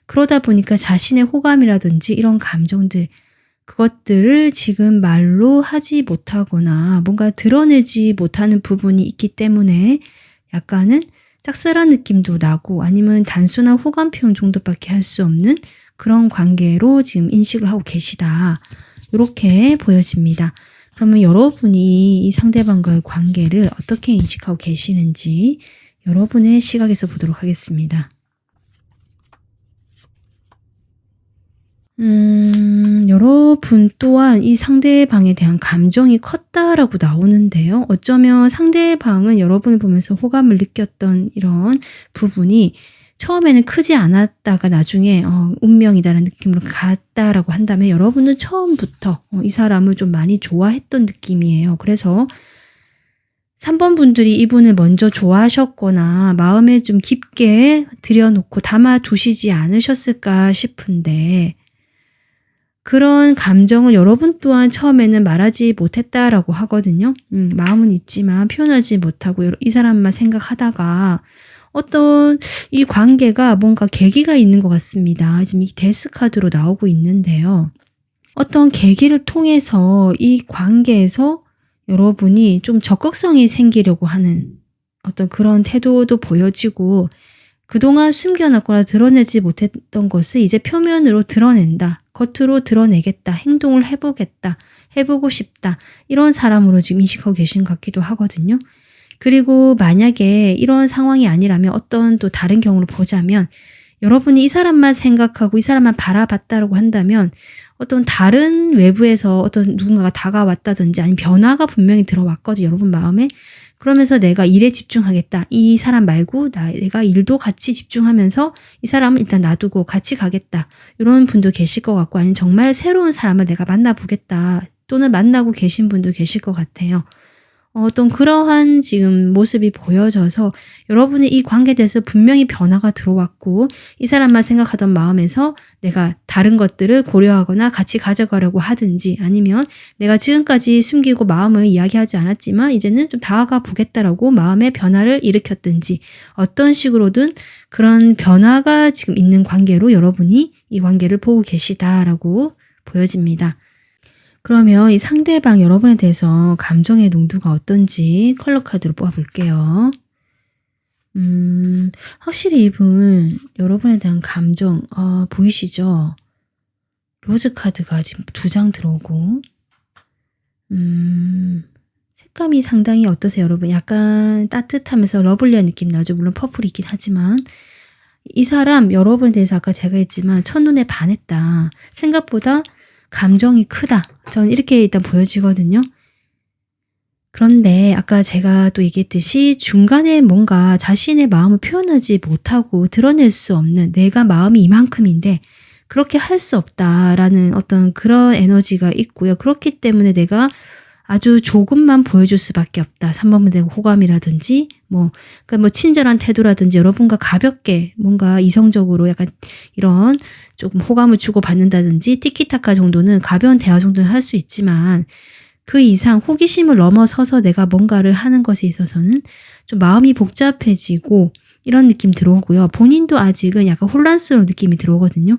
그러다 보니까 자신의 호감이라든지 이런 감정들, 그것들을 지금 말로 하지 못하거나 뭔가 드러내지 못하는 부분이 있기 때문에 약간은 짝사랑 느낌도 나고 아니면 단순한 호감 표현 정도밖에 할 수 없는 그런 관계로 지금 인식을 하고 계시다. 이렇게 보여집니다. 그러면 여러분이 이 상대방과의 관계를 어떻게 인식하고 계시는지 여러분의 시각에서 보도록 하겠습니다. 여러분 또한 이 상대방에 대한 감정이 컸다라고 나오는데요. 어쩌면 상대방은 여러분을 보면서 호감을 느꼈던 이런 부분이 처음에는 크지 않았다가 나중에 운명이다라는 느낌으로 갔다라고 한다면 여러분은 처음부터 이 사람을 좀 많이 좋아했던 느낌이에요. 그래서 3번 분들이 이분을 먼저 좋아하셨거나 마음에 좀 깊게 들여놓고 담아두시지 않으셨을까 싶은데 그런 감정을 여러분 또한 처음에는 말하지 못했다라고 하거든요. 마음은 있지만 표현하지 못하고 이 사람만 생각하다가 어떤 이 관계가 뭔가 계기가 있는 것 같습니다. 지금 이 데스 카드로 나오고 있는데요. 어떤 계기를 통해서 이 관계에서 여러분이 좀 적극성이 생기려고 하는 어떤 그런 태도도 보여지고 그동안 숨겨놨거나 드러내지 못했던 것을 이제 표면으로 드러낸다. 겉으로 드러내겠다. 행동을 해보겠다. 해보고 싶다. 이런 사람으로 지금 인식하고 계신 것 같기도 하거든요. 그리고 만약에 이런 상황이 아니라면 어떤 또 다른 경우를 보자면 여러분이 이 사람만 생각하고 이 사람만 바라봤다라고 한다면 어떤 다른 외부에서 어떤 누군가가 다가왔다든지 아니면 변화가 분명히 들어왔거든요. 여러분 마음에. 그러면서 내가 일에 집중하겠다. 이 사람 말고 내가 일도 같이 집중하면서 이 사람은 일단 놔두고 같이 가겠다. 이런 분도 계실 것 같고, 아니면 정말 새로운 사람을 내가 만나보겠다. 또는 만나고 계신 분도 계실 것 같아요. 어떤 그러한 지금 모습이 보여져서 여러분의 이 관계에 대해서 분명히 변화가 들어왔고, 이 사람만 생각하던 마음에서 내가 다른 것들을 고려하거나 같이 가져가려고 하든지, 아니면 내가 지금까지 숨기고 마음을 이야기하지 않았지만 이제는 좀 다가가 보겠다라고 마음의 변화를 일으켰든지, 어떤 식으로든 그런 변화가 지금 있는 관계로 여러분이 이 관계를 보고 계시다라고 보여집니다. 그러면 이 상대방 여러분에 대해서 감정의 농도가 어떤지 컬러 카드로 뽑아볼게요. 확실히 이분 여러분에 대한 감정 보이시죠? 로즈 카드가 지금 2장 들어오고, 색감이 상당히 어떠세요 여러분? 약간 따뜻하면서 러블리한 느낌 나죠. 물론 퍼플이긴 하지만 이 사람 여러분에 대해서 아까 제가 했지만 첫눈에 반했다. 생각보다 감정이 크다. 저는 이렇게 일단 보여지거든요. 그런데 아까 제가 또 얘기했듯이 중간에 뭔가 자신의 마음을 표현하지 못하고 드러낼 수 없는, 내가 마음이 이만큼인데 그렇게 할 수 없다라는 어떤 그런 에너지가 있고요. 그렇기 때문에 내가 아주 조금만 보여줄 수밖에 없다. 3번 문제 호감이라든지 그러니까 뭐 친절한 태도라든지 여러분과 가볍게 뭔가 이성적으로 약간 이런 조금 호감을 주고 받는다든지 티키타카 정도는, 가벼운 대화 정도는 할 수 있지만 그 이상 호기심을 넘어서서 내가 뭔가를 하는 것에 있어서는 좀 마음이 복잡해지고 이런 느낌 들어오고요. 본인도 아직은 약간 혼란스러운 느낌이 들어오거든요.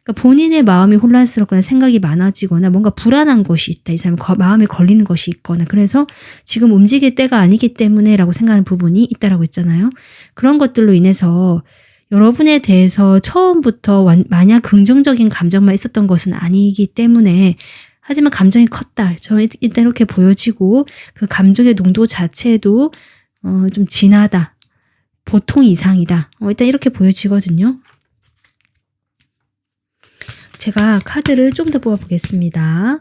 그러니까 본인의 마음이 혼란스럽거나 생각이 많아지거나 뭔가 불안한 것이 있다. 이 사람이 마음에 걸리는 것이 있거나, 그래서 지금 움직일 때가 아니기 때문에 라고 생각하는 부분이 있다라고 했잖아요. 그런 것들로 인해서 여러분에 대해서 처음부터 마냥 긍정적인 감정만 있었던 것은 아니기 때문에, 하지만 감정이 컸다. 저는 일단 이렇게 보여지고, 그 감정의 농도 자체도 좀 진하다. 보통 이상이다. 일단 이렇게 보여지거든요. 제가 카드를 좀 더 뽑아보겠습니다.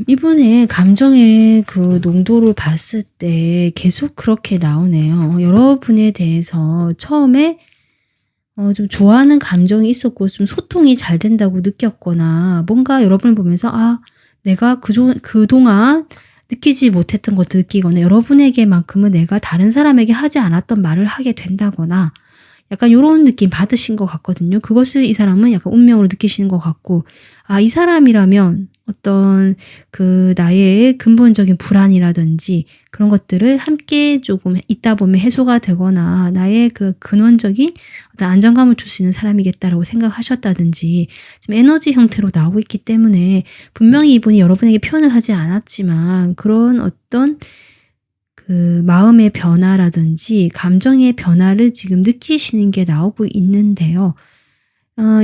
이분의 감정의 그 농도를 봤을 때 계속 그렇게 나오네요. 여러분에 대해서 처음에 좀 좋아하는 감정이 있었고 좀 소통이 잘 된다고 느꼈거나, 뭔가 여러분을 보면서 내가 그동안 느끼지 못했던 것도 느끼거나, 여러분에게만큼은 내가 다른 사람에게 하지 않았던 말을 하게 된다거나, 약간 요런 느낌 받으신 것 같거든요. 그것을 이 사람은 약간 운명으로 느끼시는 것 같고, 이 사람이라면 어떤 그 나의 근본적인 불안이라든지 그런 것들을 함께 조금 있다 보면 해소가 되거나 나의 그 근원적인 어떤 안정감을 줄 수 있는 사람이겠다라고 생각하셨다든지, 지금 에너지 형태로 나오고 있기 때문에 분명히 이분이 여러분에게 표현을 하지 않았지만 그런 어떤 그 마음의 변화라든지 감정의 변화를 지금 느끼시는 게 나오고 있는데요.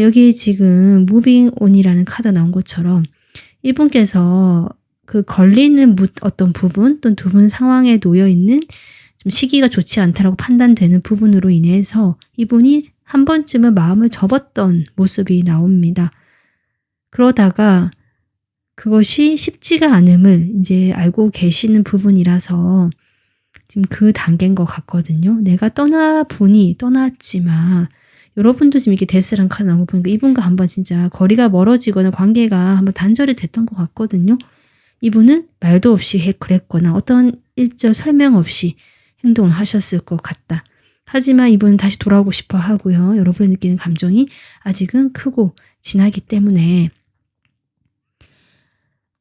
여기 지금 무빙 온이라는 카드 나온 것처럼 이분께서 그 걸리는 어떤 부분 또는 두 분 상황에 놓여 있는 좀 시기가 좋지 않다라고 판단되는 부분으로 인해서 이분이 한 번쯤은 마음을 접었던 모습이 나옵니다. 그러다가 그것이 쉽지가 않음을 이제 알고 계시는 부분이라서 지금 그 단계인 것 같거든요. 내가 떠났지만 여러분도 지금 이렇게 데스란 카드 나온 거 보니까 이분과 한번 진짜 거리가 멀어지거나 관계가 한번 단절이 됐던 것 같거든요. 이분은 말도 없이 그랬거나 어떤 일절 설명 없이 행동을 하셨을 것 같다. 하지만 이분은 다시 돌아오고 싶어 하고요. 여러분이 느끼는 감정이 아직은 크고 진하기 때문에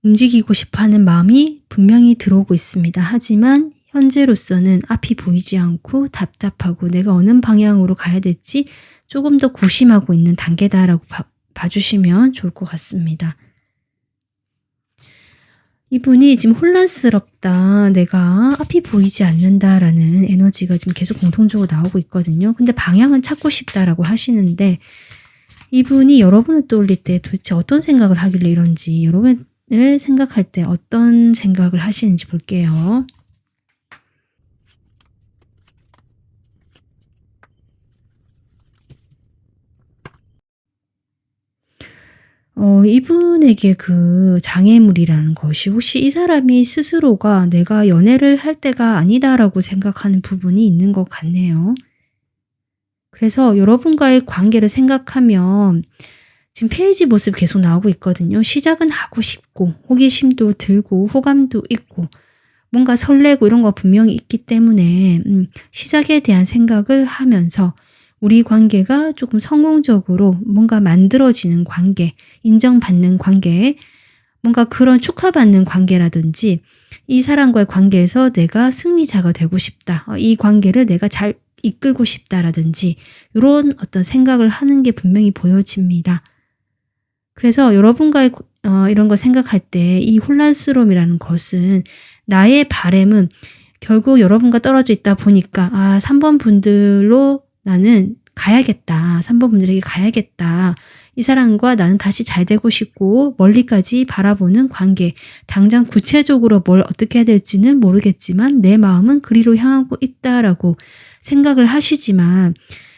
움직이고 싶어하는 마음이 분명히 들어오고 있습니다. 하지만 현재로서는 앞이 보이지 않고 답답하고 내가 어느 방향으로 가야 될지 조금 더 고심하고 있는 단계다라고 봐주시면 좋을 것 같습니다. 이분이 지금 혼란스럽다, 내가 앞이 보이지 않는다라는 에너지가 지금 계속 공통적으로 나오고 있거든요. 근데 방향은 찾고 싶다라고 하시는데, 이분이 여러분을 떠올릴 때 도대체 어떤 생각을 하길래 이런지, 여러분을 생각할 때 어떤 생각을 하시는지 볼게요. 이분에게 그 장애물이라는 것이 혹시 이 사람이 스스로가 '내가 연애를 할 때가 아니다.'라고 생각하는 부분이 있는 것 같네요. 그래서 여러분과의 관계를 생각하면 지금 페이지 모습이 계속 나오고 있거든요. 시작은 하고 싶고 호기심도 들고 호감도 있고 뭔가 설레고 이런 거 분명히 있기 때문에 시작에 대한 생각을 하면서 우리 관계가 조금 성공적으로 뭔가 만들어지는 관계, 인정받는 관계, 뭔가 그런 축하받는 관계라든지 이 사람과의 관계에서 내가 승리자가 되고 싶다. 이 관계를 내가 잘 이끌고 싶다라든지 이런 어떤 생각을 하는 게 분명히 보여집니다. 그래서 여러분과의 이런 걸 생각할 때 이 혼란스러움이라는 것은 나의 바람은 결국 여러분과 떨어져 있다 보니까 '아 3 번 분들로 나는 가야겠다. 3 번 분들에게 가야겠다. 이 사람과 나는 다시 잘 되고 싶고 멀리까지 바라보는 관계. 당장 구체적으로 뭘 어떻게 해야 될지는 모르겠지만 내 마음은 그리로 향하고 있다.'라고 생각을 하시지만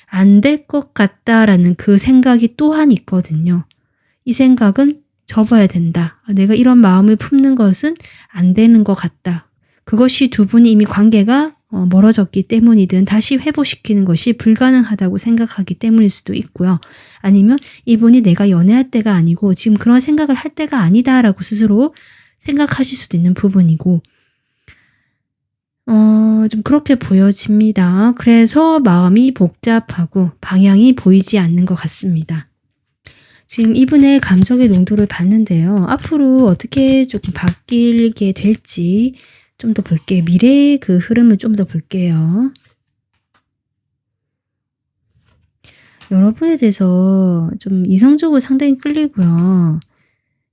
'안 될 것 같다.'라는 그 생각이 또한 있거든요. 이 생각은 접어야 된다. 내가 이런 마음을 품는 것은 안 되는 것 같다. 그것이 두 분이 이미 관계가 멀어졌기 때문이든 다시 회복시키는 것이 불가능하다고 생각하기 때문일 수도 있고요. 아니면 이분이 내가 연애할 때가 아니고 지금 그런 생각을 할 때가 아니다라고 스스로 생각하실 수도 있는 부분이고 좀 그렇게 보여집니다. 그래서 마음이 복잡하고 방향이 보이지 않는 것 같습니다. 지금 이분의 감정의 농도를 봤는데요. 앞으로 어떻게 조금 바뀌게 될지 좀 더 볼게요. 미래의 그 흐름을 좀 더 볼게요. 여러분에 대해서 좀 이성적으로 상당히 끌리고요.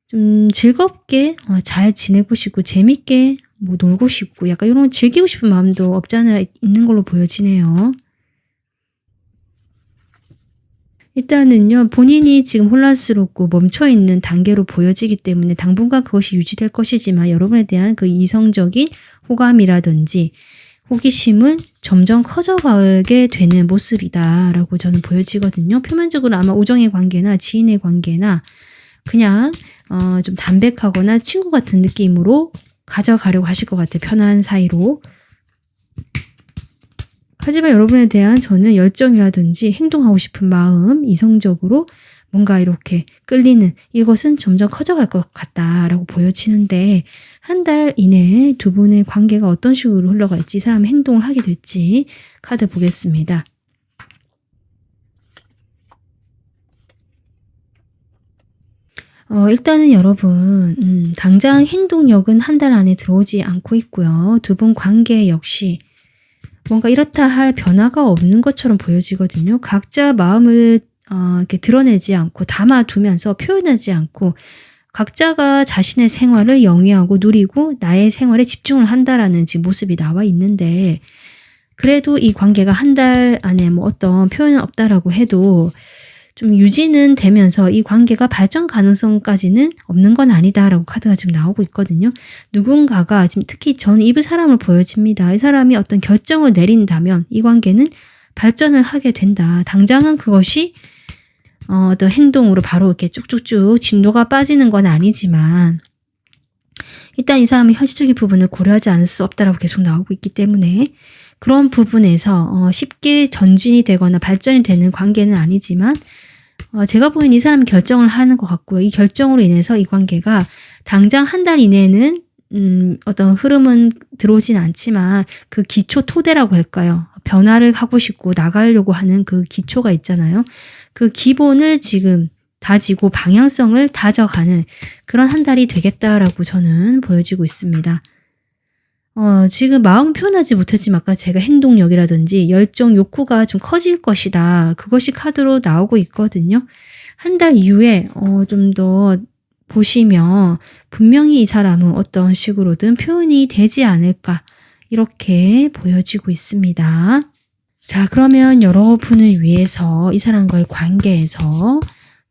좀 즐겁게 잘 지내고 싶고 재밌게 뭐 놀고 싶고 약간 이런 즐기고 싶은 마음도 없지 않아 있는 걸로 보여지네요. 일단은요. 본인이 지금 혼란스럽고 멈춰 있는 단계로 보여지기 때문에 당분간 그것이 유지될 것이지만 여러분에 대한 그 이성적인 호감이라든지 호기심은 점점 커져가게 되는 모습이다라고 저는 보여지거든요. 표면적으로 아마 우정의 관계나 지인의 관계나 그냥 좀 담백하거나 친구 같은 느낌으로 가져가려고 하실 것 같아요. 편한 사이로. 하지만 여러분에 대한 저는 열정이라든지 행동하고 싶은 마음, 이성적으로 뭔가 이렇게 끌리는 이것은 점점 커져갈 것 같다라고 보여지는데 한 달 이내에 두 분의 관계가 어떤 식으로 흘러갈지 이 사람의 행동을 하게 될지 카드 보겠습니다. 일단은 여러분 당장 행동력은 한 달 안에 들어오지 않고 있고요. 두 분 관계 역시 뭔가 이렇다 할 변화가 없는 것처럼 보여지거든요. 각자 마음을 이렇게 드러내지 않고 담아두면서 표현하지 않고 각자가 자신의 생활을 영위하고 누리고 나의 생활에 집중을 한다라는 지금 모습이 나와 있는데 그래도 이 관계가 한 달 안에 뭐 어떤 표현은 없다라고 해도 좀 유지는 되면서 이 관계가 발전 가능성까지는 없는 건 아니다라고 카드가 지금 나오고 있거든요. 누군가가 지금 특히 저는 이 사람을 보여집니다. 이 사람이 어떤 결정을 내린다면 이 관계는 발전을 하게 된다. 당장은 그것이 어떤 행동으로 바로 이렇게 쭉쭉쭉 진도가 빠지는 건 아니지만 일단 이 사람이 현실적인 부분을 고려하지 않을 수 없다라고 계속 나오고 있기 때문에 그런 부분에서 쉽게 전진이 되거나 발전이 되는 관계는 아니지만 제가 보기엔 이 사람은 결정을 하는 것 같고요. 이 결정으로 인해서 이 관계가 당장 한 달 이내에는 어떤 흐름은 들어오진 않지만 그 기초 토대라고 할까요? 변화를 하고 싶고 나가려고 하는 그 기초가 있잖아요. 그 기본을 지금 다지고 방향성을 다져가는 그런 한 달이 되겠다라고 저는 보여지고 있습니다. 지금 마음 표현하지 못했지만 아까 제가 행동력이라든지 열정, 욕구가 좀 커질 것이다. 그것이 카드로 나오고 있거든요. 한 달 이후에 좀 더 보시면 분명히 이 사람은 어떤 식으로든 표현이 되지 않을까 이렇게 보여지고 있습니다. 자, 그러면 여러분을 위해서 이 사람과의 관계에서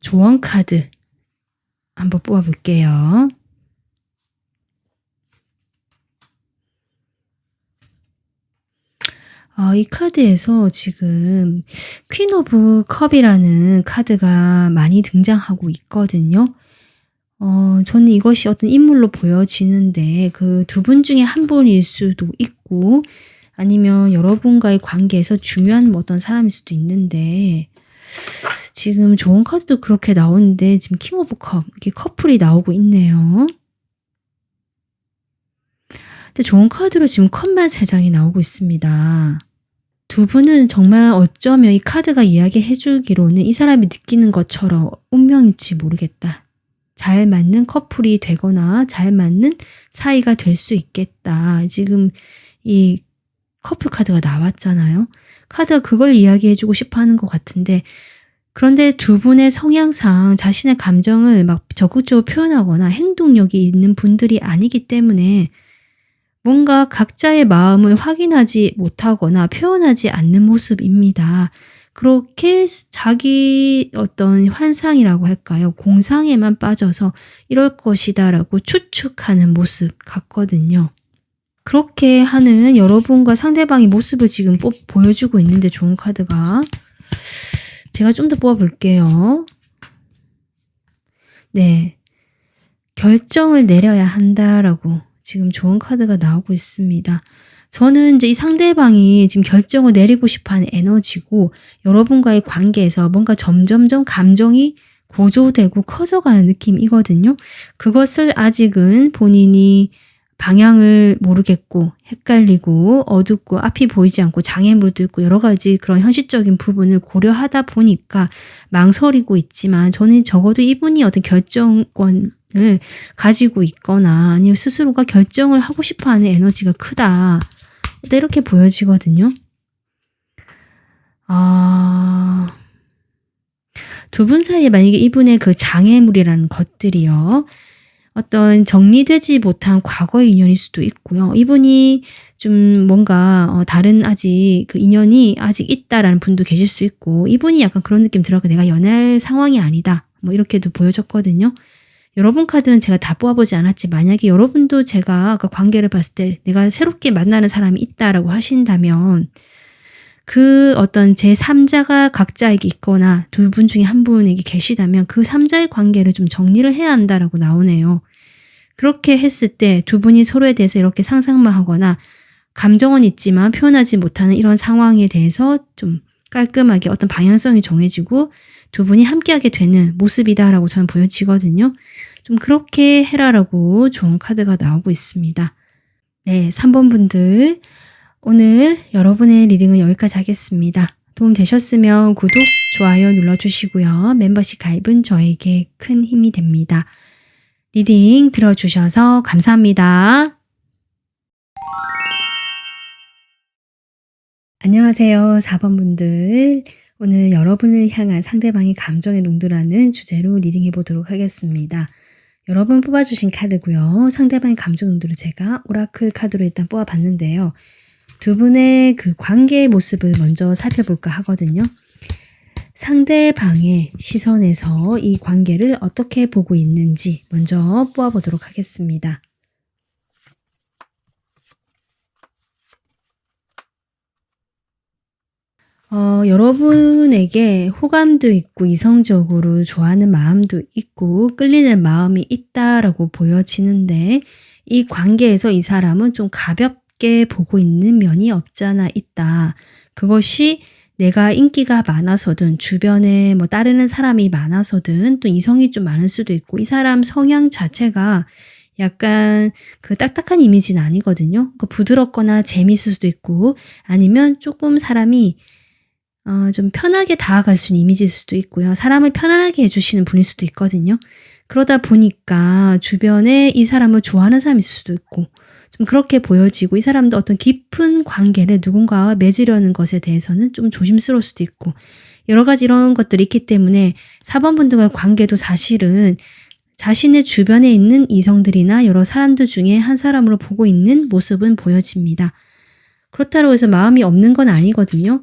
조언 카드 한번 뽑아볼게요. 이 카드에서 지금 퀸 오브 컵이라는 카드가 많이 등장하고 있거든요. 저는 이것이 어떤 인물로 보여지는데 그 두 분 중에 한 분일 수도 있고 아니면 여러분과의 관계에서 중요한 뭐 어떤 사람일 수도 있는데 지금 좋은 카드도 그렇게 나오는데 지금 킹 오브 컵 이렇게 커플이 나오고 있네요. 근데 좋은 카드로 지금 컵만 3장이 나오고 있습니다. 두 분은 정말 어쩌면 이 카드가 이야기해 주기로는 이 사람이 느끼는 것처럼 운명일지 모르겠다. 잘 맞는 커플이 되거나 잘 맞는 사이가 될 수 있겠다. 지금 이 커플 카드가 나왔잖아요. 카드가 그걸 이야기해 주고 싶어 하는 것 같은데 그런데 두 분의 성향상 자신의 감정을 막 적극적으로 표현하거나 행동력이 있는 분들이 아니기 때문에 뭔가 각자의 마음을 확인하지 못하거나 표현하지 않는 모습입니다. 그렇게 자기 어떤 환상이라고 할까요? 공상에만 빠져서 이럴 것이다라고 추측하는 모습 같거든요. 그렇게 하는 여러분과 상대방의 모습을 지금 보여주고 있는데 좋은 카드가 제가 좀 더 뽑아볼게요. 네, 결정을 내려야 한다라고 지금 좋은 카드가 나오고 있습니다. 저는 이제 이 상대방이 지금 결정을 내리고 싶어하는 에너지고 여러분과의 관계에서 뭔가 점점점 감정이 고조되고 커져가는 느낌이거든요. 그것을 아직은 본인이 방향을 모르겠고 헷갈리고 어둡고 앞이 보이지 않고 장애물도 있고 여러 가지 그런 현실적인 부분을 고려하다 보니까 망설이고 있지만 저는 적어도 이분이 어떤 결정권을 가지고 있거나 아니면 스스로가 결정을 하고 싶어하는 에너지가 크다. 이렇게 보여지거든요. 두 분 사이에 만약에 이분의 그 장애물이라는 것들이요. 어떤 정리되지 못한 과거의 인연일 수도 있고요. 이분이 좀 뭔가 다른 아직 그 인연이 아직 있다라는 분도 계실 수 있고 이분이 약간 그런 느낌 들어요. 내가 연애할 상황이 아니다. 뭐 이렇게도 보여졌거든요. 여러분 카드는 제가 다 뽑아보지 않았지 만약에 여러분도 제가 아까 관계를 봤을 때 내가 새롭게 만나는 사람이 있다라고 하신다면 그 어떤 제3자가 각자에게 있거나 두 분 중에 한 분에게 계시다면 그 3자의 관계를 좀 정리를 해야 한다라고 나오네요. 그렇게 했을 때 두 분이 서로에 대해서 이렇게 상상만 하거나 감정은 있지만 표현하지 못하는 이런 상황에 대해서 좀 깔끔하게 어떤 방향성이 정해지고 두 분이 함께하게 되는 모습이다라고 저는 보여지거든요. 좀 그렇게 해라라고 좋은 카드가 나오고 있습니다. 네, 3번 분들 오늘 여러분의 리딩은 여기까지 하겠습니다. 도움 되셨으면 구독, 좋아요 눌러주시고요. 멤버십 가입은 저에게 큰 힘이 됩니다. 리딩 들어주셔서 감사합니다. 안녕하세요. 4번 분들. 오늘 여러분을 향한 상대방의 감정의 농도라는 주제로 리딩해 보도록 하겠습니다. 여러분 뽑아주신 카드고요. 상대방의 감정 농도를 제가 오라클 카드로 일단 뽑아봤는데요. 두 분의 그 관계의 모습을 먼저 살펴볼까 하거든요. 상대방의 시선에서 이 관계를 어떻게 보고 있는지 먼저 뽑아보도록 하겠습니다. 여러분에게 호감도 있고 이성적으로 좋아하는 마음도 있고 끌리는 마음이 있다라고 보여지는데 이 관계에서 이 사람은 좀 가볍게 보고 있는 면이 없잖아 있다. 그것이 내가 인기가 많아서든 주변에 뭐 따르는 사람이 많아서든 또 이성이 좀 많을 수도 있고 이 사람 성향 자체가 약간 그 딱딱한 이미지는 아니거든요. 그 부드럽거나 재밌을 수도 있고 아니면 조금 사람이 좀 편하게 다가갈 수 있는 이미지일 수도 있고요. 사람을 편안하게 해주시는 분일 수도 있거든요. 그러다 보니까 주변에 이 사람을 좋아하는 사람이 있을 수도 있고 좀 그렇게 보여지고 이 사람도 어떤 깊은 관계를 누군가와 맺으려는 것에 대해서는 좀 조심스러울 수도 있고 여러 가지 이런 것들이 있기 때문에 4번 분들과의 관계도 사실은 자신의 주변에 있는 이성들이나 여러 사람들 중에 한 사람으로 보고 있는 모습은 보여집니다. 그렇다고 해서 마음이 없는 건 아니거든요.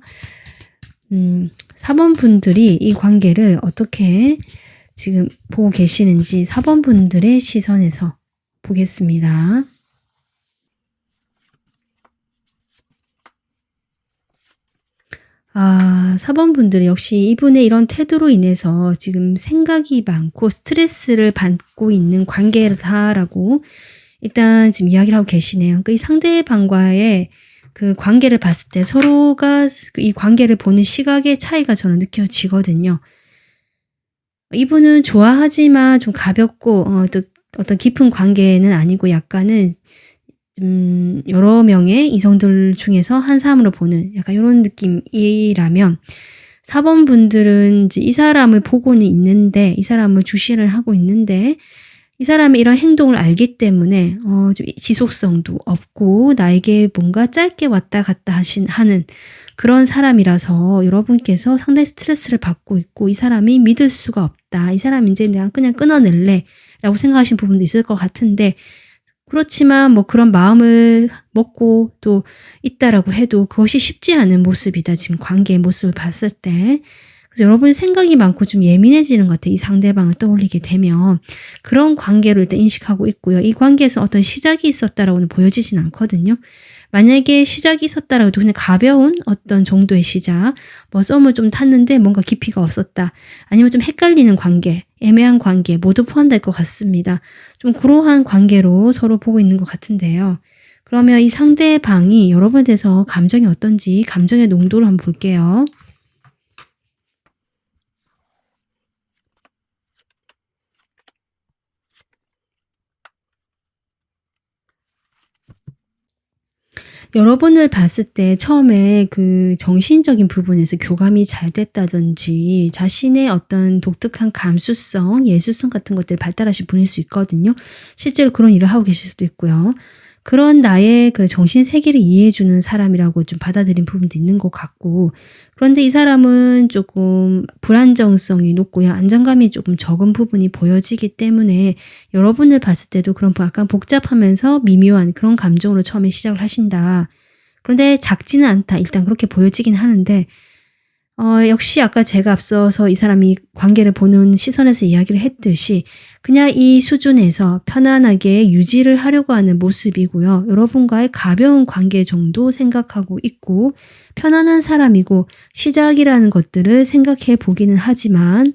4번 분들이 이 관계를 어떻게 지금 보고 계시는지 4번 분들의 시선에서 보겠습니다. 아, 4번 분들은 역시 이분의 이런 태도로 인해서 지금 생각이 많고 스트레스를 받고 있는 관계다라고 일단 지금 이야기를 하고 계시네요. 그러니까 이 상대방과의 그 관계를 봤을 때 서로가 이 관계를 보는 시각의 차이가 저는 느껴지거든요. 이분은 좋아하지만 좀 가볍고 또 어떤 깊은 관계는 아니고 약간은 여러 명의 이성들 중에서 한 사람으로 보는 약간 요런 느낌이라면 4번 분들은 이제 이 사람을 보고는 있는데 이 사람을 주시를 하고 있는데 이 사람의 이런 행동을 알기 때문에 좀 지속성도 없고 나에게 뭔가 짧게 왔다 갔다 하는 그런 사람이라서 여러분께서 상당히 스트레스를 받고 있고 이 사람이 믿을 수가 없다. 이 사람 이제 내가 그냥 끊어낼래 라고 생각하시는 부분도 있을 것 같은데 그렇지만 뭐 그런 마음을 먹고 또 있다라고 해도 그것이 쉽지 않은 모습이다. 지금 관계의 모습을 봤을 때. 그래서 여러분이 생각이 많고 좀 예민해지는 것 같아요. 이 상대방을 떠올리게 되면. 그런 관계로 일단 인식하고 있고요. 이 관계에서 어떤 시작이 있었다라고는 보여지진 않거든요. 만약에 시작이 있었다라고 해도 그냥 가벼운 어떤 정도의 시작, 뭐 썸을 좀 탔는데 뭔가 깊이가 없었다. 아니면 좀 헷갈리는 관계, 애매한 관계 모두 포함될 것 같습니다. 좀 그러한 관계로 서로 보고 있는 것 같은데요. 그러면 이 상대방이 여러분에 대해서 감정이 어떤지 감정의 농도를 한번 볼게요. 여러분을 봤을 때 처음에 그 정신적인 부분에서 교감이 잘 됐다든지 자신의 어떤 독특한 감수성, 예술성 같은 것들을 발달하신 분일 수 있거든요. 실제로 그런 일을 하고 계실 수도 있고요. 그런 나의 그 정신 세계를 이해해 주는 사람이라고 좀 받아들인 부분도 있는 것 같고 그런데 이 사람은 조금 불안정성이 높고요. 안정감이 조금 적은 부분이 보여지기 때문에 여러분을 봤을 때도 그런 약간 복잡하면서 미묘한 그런 감정으로 처음에 시작을 하신다. 그런데 작지는 않다. 일단 그렇게 보여지긴 하는데 역시 아까 제가 앞서서 이 사람이 관계를 보는 시선에서 이야기를 했듯이 그냥 이 수준에서 편안하게 유지를 하려고 하는 모습이고요. 여러분과의 가벼운 관계 정도 생각하고 있고 편안한 사람이고 시작이라는 것들을 생각해 보기는 하지만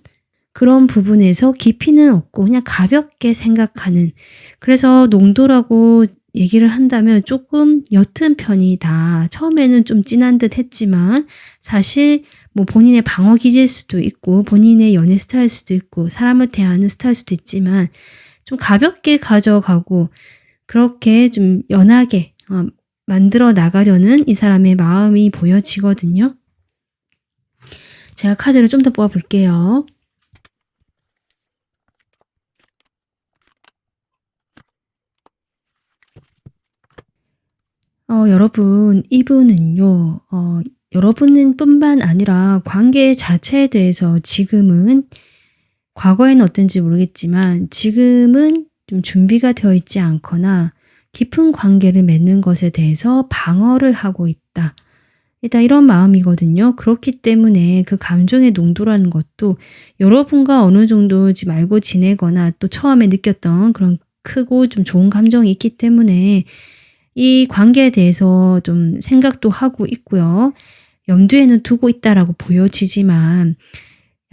그런 부분에서 깊이는 없고 그냥 가볍게 생각하는 그래서 농도라고 얘기를 한다면 조금 옅은 편이다. 처음에는 좀 진한 듯 했지만 사실 뭐 본인의 방어 기제일 수도 있고 본인의 연애 스타일 수도 있고 사람을 대하는 스타일 수도 있지만 좀 가볍게 가져가고 그렇게 좀 연하게 만들어 나가려는 이 사람의 마음이 보여지거든요. 제가 카드를 좀 더 뽑아볼게요. 여러분, 이분은요, 여러분은 뿐만 아니라 관계 자체에 대해서 지금은, 과거에는 어떤지 모르겠지만, 지금은 좀 준비가 되어 있지 않거나, 깊은 관계를 맺는 것에 대해서 방어를 하고 있다. 일단 이런 마음이거든요. 그렇기 때문에 그 감정의 농도라는 것도 여러분과 어느 정도 지금 알고 지내거나 또 처음에 느꼈던 그런 크고 좀 좋은 감정이 있기 때문에 이 관계에 대해서 좀 생각도 하고 있고요. 염두에는 두고 있다라고 보여지지만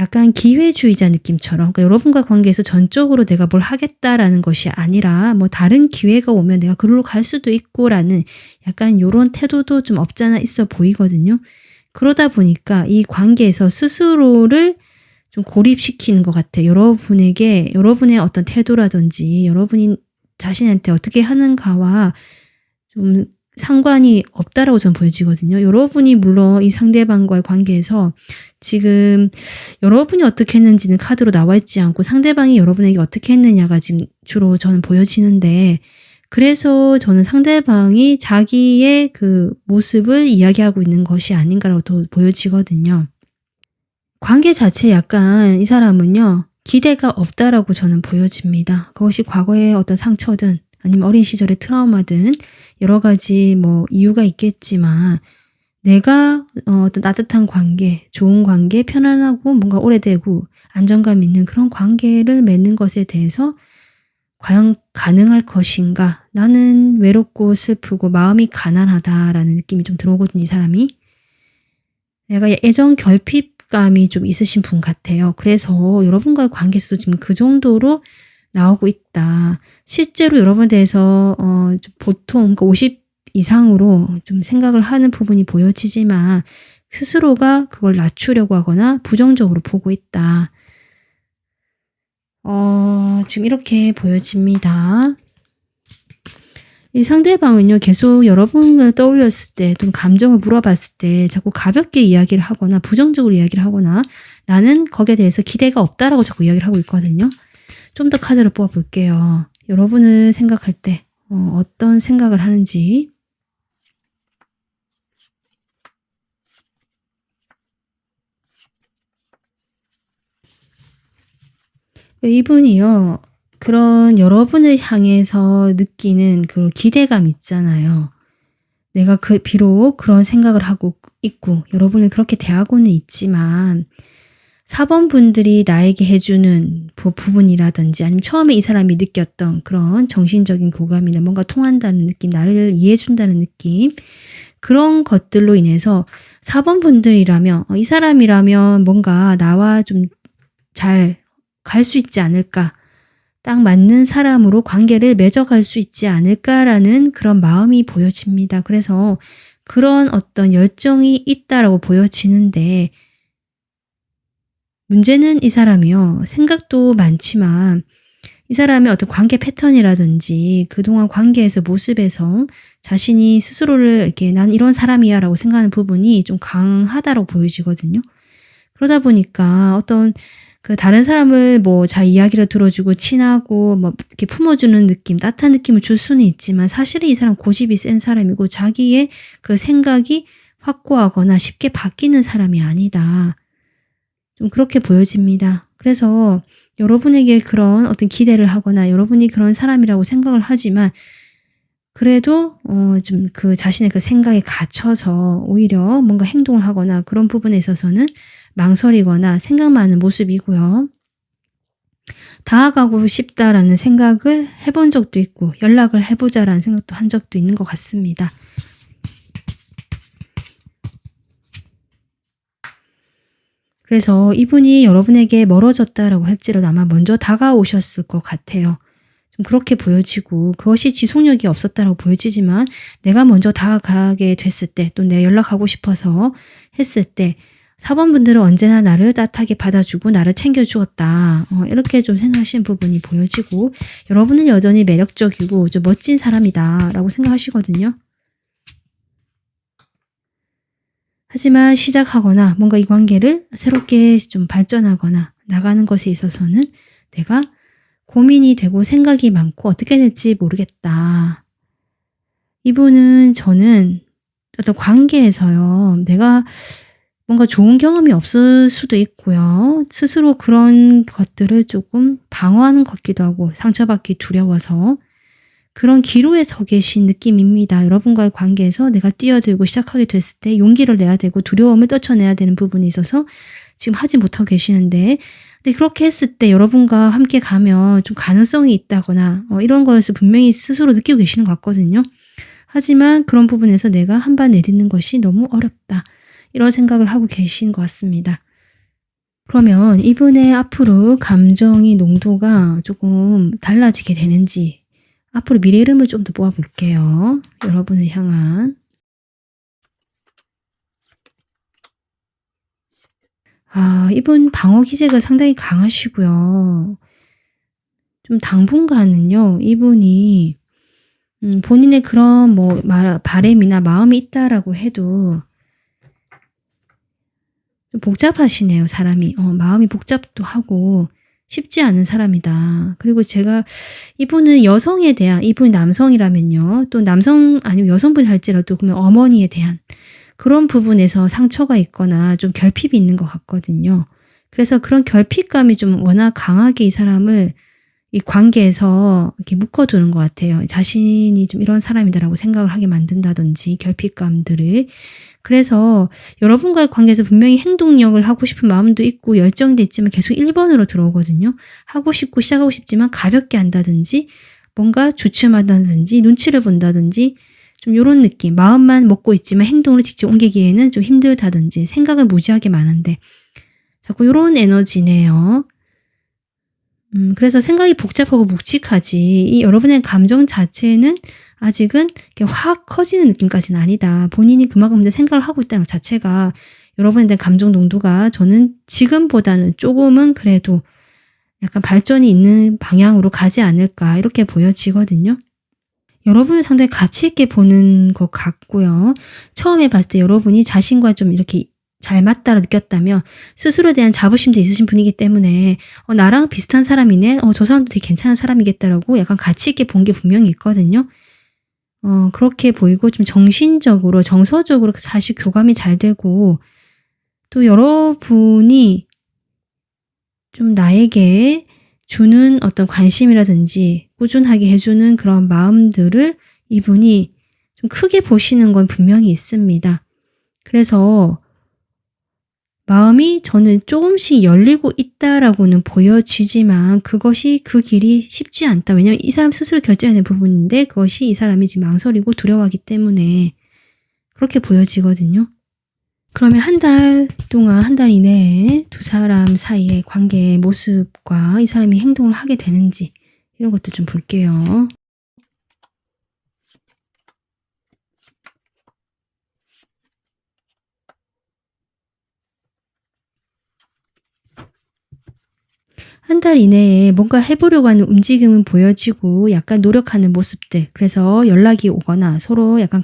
약간 기회주의자 느낌처럼 그러니까 여러분과 관계에서 전적으로 내가 뭘 하겠다라는 것이 아니라 뭐 다른 기회가 오면 내가 그리로 갈 수도 있고라는 약간 요런 태도도 좀 없잖아 있어 보이거든요. 그러다 보니까 이 관계에서 스스로를 좀 고립시키는 것 같아요. 여러분에게 여러분의 어떤 태도라든지 여러분이 자신한테 어떻게 하는가와 좀 상관이 없다라고 저는 보여지거든요. 여러분이 물론 이 상대방과의 관계에서 지금 여러분이 어떻게 했는지는 카드로 나와 있지 않고 상대방이 여러분에게 어떻게 했느냐가 지금 주로 저는 보여지는데 그래서 저는 상대방이 자기의 그 모습을 이야기하고 있는 것이 아닌가라고 또 보여지거든요. 관계 자체에 약간 이 사람은요. 기대가 없다라고 저는 보여집니다. 그것이 과거의 어떤 상처든 아니면 어린 시절의 트라우마든 여러 가지 뭐 이유가 있겠지만 내가 어떤 따뜻한 관계, 좋은 관계, 편안하고 뭔가 오래되고 안정감 있는 그런 관계를 맺는 것에 대해서 과연 가능할 것인가? 나는 외롭고 슬프고 마음이 가난하다라는 느낌이 좀 들어오거든요, 이 사람이. 내가 애정 결핍감이 좀 있으신 분 같아요. 그래서 여러분과의 관계에서도 지금 그 정도로 나오고 있다. 실제로 여러분에 대해서 좀 보통 그러니까 50 이상으로 좀 생각을 하는 부분이 보여지지만 스스로가 그걸 낮추려고 하거나 부정적으로 보고 있다. 지금 이렇게 보여집니다. 이 상대방은요, 계속 여러분을 떠올렸을 때, 좀 감정을 물어봤을 때, 자꾸 가볍게 이야기를 하거나, 부정적으로 이야기를 하거나, 나는 거기에 대해서 기대가 없다라고 자꾸 이야기를 하고 있거든요. 좀 더 카드를 뽑아볼게요. 여러분을 생각할 때, 어떤 생각을 하는지. 이분이요, 그런 여러분을 향해서 느끼는 그 기대감 있잖아요. 내가 비록 그런 생각을 하고 있고 여러분을 그렇게 대하고는 있지만 4번 분들이 나에게 해주는 부분이라든지 아니면 처음에 이 사람이 느꼈던 그런 정신적인 교감이나 뭔가 통한다는 느낌, 나를 이해해준다는 느낌, 그런 것들로 인해서 4번 분들이라면 이 사람이라면 뭔가 나와 좀 잘 갈 수 있지 않을까, 딱 맞는 사람으로 관계를 맺어갈 수 있지 않을까라는 그런 마음이 보여집니다. 그래서 그런 어떤 열정이 있다라고 보여지는데, 문제는 이 사람이요, 생각도 많지만 이 사람의 어떤 관계 패턴이라든지 그동안 관계에서 모습에서 자신이 스스로를 이렇게 난 이런 사람이야 라고 생각하는 부분이 좀 강하다고 보여지거든요. 그러다 보니까 어떤 그 다른 사람을 뭐 잘 이야기를 들어주고 친하고 뭐 이렇게 품어주는 느낌, 따뜻한 느낌을 줄 수는 있지만 사실은 이 사람 고집이 센 사람이고 자기의 그 생각이 확고하거나 쉽게 바뀌는 사람이 아니다. 좀 그렇게 보여집니다. 그래서 여러분에게 그런 어떤 기대를 하거나 여러분이 그런 사람이라고 생각을 하지만 그래도 좀 그 자신의 그 생각에 갇혀서 오히려 뭔가 행동을 하거나 그런 부분에 있어서는 망설이거나 생각 많은 모습이고요. 다가가고 싶다라는 생각을 해본 적도 있고 연락을 해보자라는 생각도 한 적도 있는 것 같습니다. 그래서 이분이 여러분에게 멀어졌다라고 할지라도 아마 먼저 다가오셨을 것 같아요. 좀 그렇게 보여지고 그것이 지속력이 없었다라고 보여지지만 내가 먼저 다가가게 됐을 때 또 내가 연락하고 싶어서 했을 때 4번 분들은 언제나 나를 따뜻하게 받아주고 나를 챙겨주었다. 이렇게 좀 생각하시는 부분이 보여지고 여러분은 여전히 매력적이고 좀 멋진 사람이다 라고 생각하시거든요. 하지만 시작하거나 뭔가 이 관계를 새롭게 좀 발전하거나 나가는 것에 있어서는 내가 고민이 되고 생각이 많고 어떻게 될지 모르겠다. 이분은 저는 어떤 관계에서요, 내가 뭔가 좋은 경험이 없을 수도 있고요. 스스로 그런 것들을 조금 방어하는 것 같기도 하고 상처받기 두려워서 그런 기로에 서 계신 느낌입니다. 여러분과의 관계에서 내가 뛰어들고 시작하게 됐을 때 용기를 내야 되고 두려움을 떨쳐내야 되는 부분이 있어서 지금 하지 못하고 계시는데, 근데 그렇게 했을 때 여러분과 함께 가면 좀 가능성이 있다거나 이런 것을 분명히 스스로 느끼고 계시는 것 같거든요. 하지만 그런 부분에서 내가 한 발 내딛는 것이 너무 어렵다. 이런 생각을 하고 계신 것 같습니다. 그러면 이분의 앞으로 감정의 농도가 조금 달라지게 되는지 앞으로 미래 흐름을 좀 더 뽑아볼게요. 여러분을 향한. 이분 방어 기제가 상당히 강하시고요. 좀 당분간은요, 이분이 본인의 그런 뭐 바램이나 마음이 있다라고 해도 좀 복잡하시네요, 사람이. 마음이 복잡도 하고 쉽지 않은 사람이다. 그리고 제가 이분은 여성에 대한, 이분이 남성이라면요, 또 남성 아니고 여성분이 할지라도 그러면 어머니에 대한 그런 부분에서 상처가 있거나 좀 결핍이 있는 것 같거든요. 그래서 그런 결핍감이 좀 워낙 강하게 이 사람을 이 관계에서 이렇게 묶어두는 것 같아요. 자신이 좀 이런 사람이다라고 생각을 하게 만든다든지 결핍감들을. 그래서 여러분과의 관계에서 분명히 행동력을 하고 싶은 마음도 있고 열정도 있지만 계속 1번으로 들어오거든요. 하고 싶고 시작하고 싶지만 가볍게 한다든지 뭔가 주춤하다든지 눈치를 본다든지 좀 요런 느낌. 마음만 먹고 있지만 행동으로 직접 옮기기에는 좀 힘들다든지 생각은 무지하게 많은데 자꾸 요런 에너지네요. 그래서 생각이 복잡하고 묵직하지 이 여러분의 감정 자체는 아직은 이렇게 확 커지는 느낌까지는 아니다. 본인이 그만큼 생각을 하고 있다는 것 자체가 여러분에 대한 감정 농도가 저는 지금보다는 조금은 그래도 약간 발전이 있는 방향으로 가지 않을까 이렇게 보여지거든요. 여러분을 상당히 가치 있게 보는 것 같고요. 처음에 봤을 때 여러분이 자신과 좀 이렇게 잘 맞다라 느꼈다면 스스로에 대한 자부심도 있으신 분이기 때문에 나랑 비슷한 사람이네. 저 사람도 되게 괜찮은 사람이겠다라고 약간 가치 있게 본 게 분명히 있거든요. 그렇게 보이고 좀 정신적으로 정서적으로 사실 교감이 잘 되고 또 여러분이 좀 나에게 주는 어떤 관심이라든지 꾸준하게 해주는 그런 마음들을 이분이 좀 크게 보시는 건 분명히 있습니다. 그래서 마음이 저는 조금씩 열리고 있다라고는 보여지지만 그것이 그 길이 쉽지 않다. 왜냐하면 이 사람 스스로 결정해야 되는 부분인데 그것이 이 사람이 지금 망설이고 두려워하기 때문에 그렇게 보여지거든요. 그러면 한 달 동안, 한 달 이내에 두 사람 사이의 관계의 모습과 이 사람이 행동을 하게 되는지 이런 것도 좀 볼게요. 한 달 이내에 뭔가 해보려고 하는 움직임은 보여지고 약간 노력하는 모습들. 그래서 연락이 오거나 서로 약간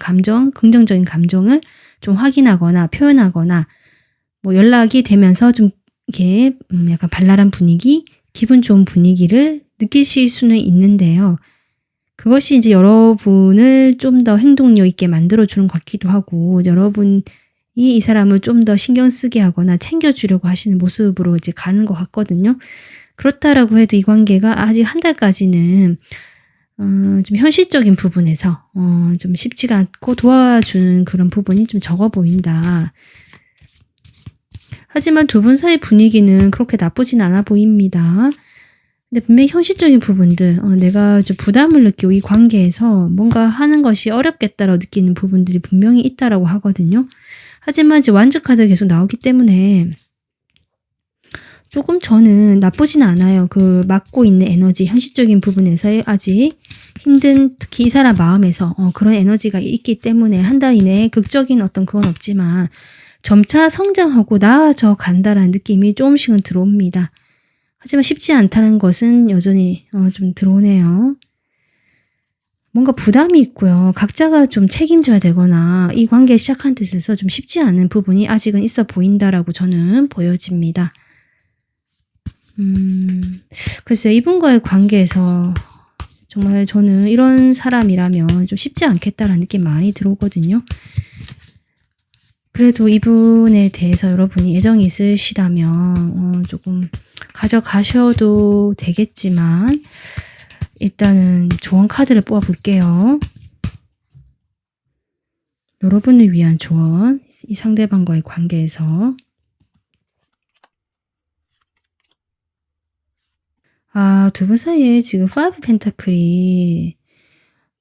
긍정적인 감정을 좀 확인하거나 표현하거나 뭐 연락이 되면서 좀 이렇게 약간 발랄한 분위기, 기분 좋은 분위기를 느끼실 수는 있는데요. 그것이 이제 여러분을 좀 더 행동력 있게 만들어주는 것 같기도 하고 여러분이 이 사람을 좀 더 신경 쓰게 하거나 챙겨주려고 하시는 모습으로 이제 가는 것 같거든요. 그렇다라고 해도 이 관계가 아직 한 달까지는 좀 현실적인 부분에서 좀 쉽지가 않고 도와주는 그런 부분이 좀 적어 보인다. 하지만 두 분 사이 분위기는 그렇게 나쁘진 않아 보입니다. 근데 분명히 현실적인 부분들, 내가 좀 부담을 느끼고 이 관계에서 뭔가 하는 것이 어렵겠다라고 느끼는 부분들이 분명히 있다라고 하거든요. 하지만 이제 완전 카드가 계속 나오기 때문에 조금 저는 나쁘진 않아요. 그 맡고 있는 에너지, 현실적인 부분에서의 아직 힘든 특히 이 사람 마음에서 그런 에너지가 있기 때문에 한 달 이내에 극적인 어떤 그건 없지만 점차 성장하고 나아져 간다라는 느낌이 조금씩은 들어옵니다. 하지만 쉽지 않다는 것은 여전히 좀 들어오네요. 뭔가 부담이 있고요. 각자가 좀 책임져야 되거나 이 관계 시작한 데 있어서 좀 쉽지 않은 부분이 아직은 있어 보인다라고 저는 보여집니다. 글쎄요. 이분과의 관계에서 정말 저는 이런 사람이라면 좀 쉽지 않겠다라는 느낌 많이 들어오거든요. 그래도 이분에 대해서 여러분이 애정이 있으시다면 조금 가져가셔도 되겠지만 일단은 조언 카드를 뽑아볼게요. 여러분을 위한 조언, 이 상대방과의 관계에서 두 분 사이에 지금 5 펜타클이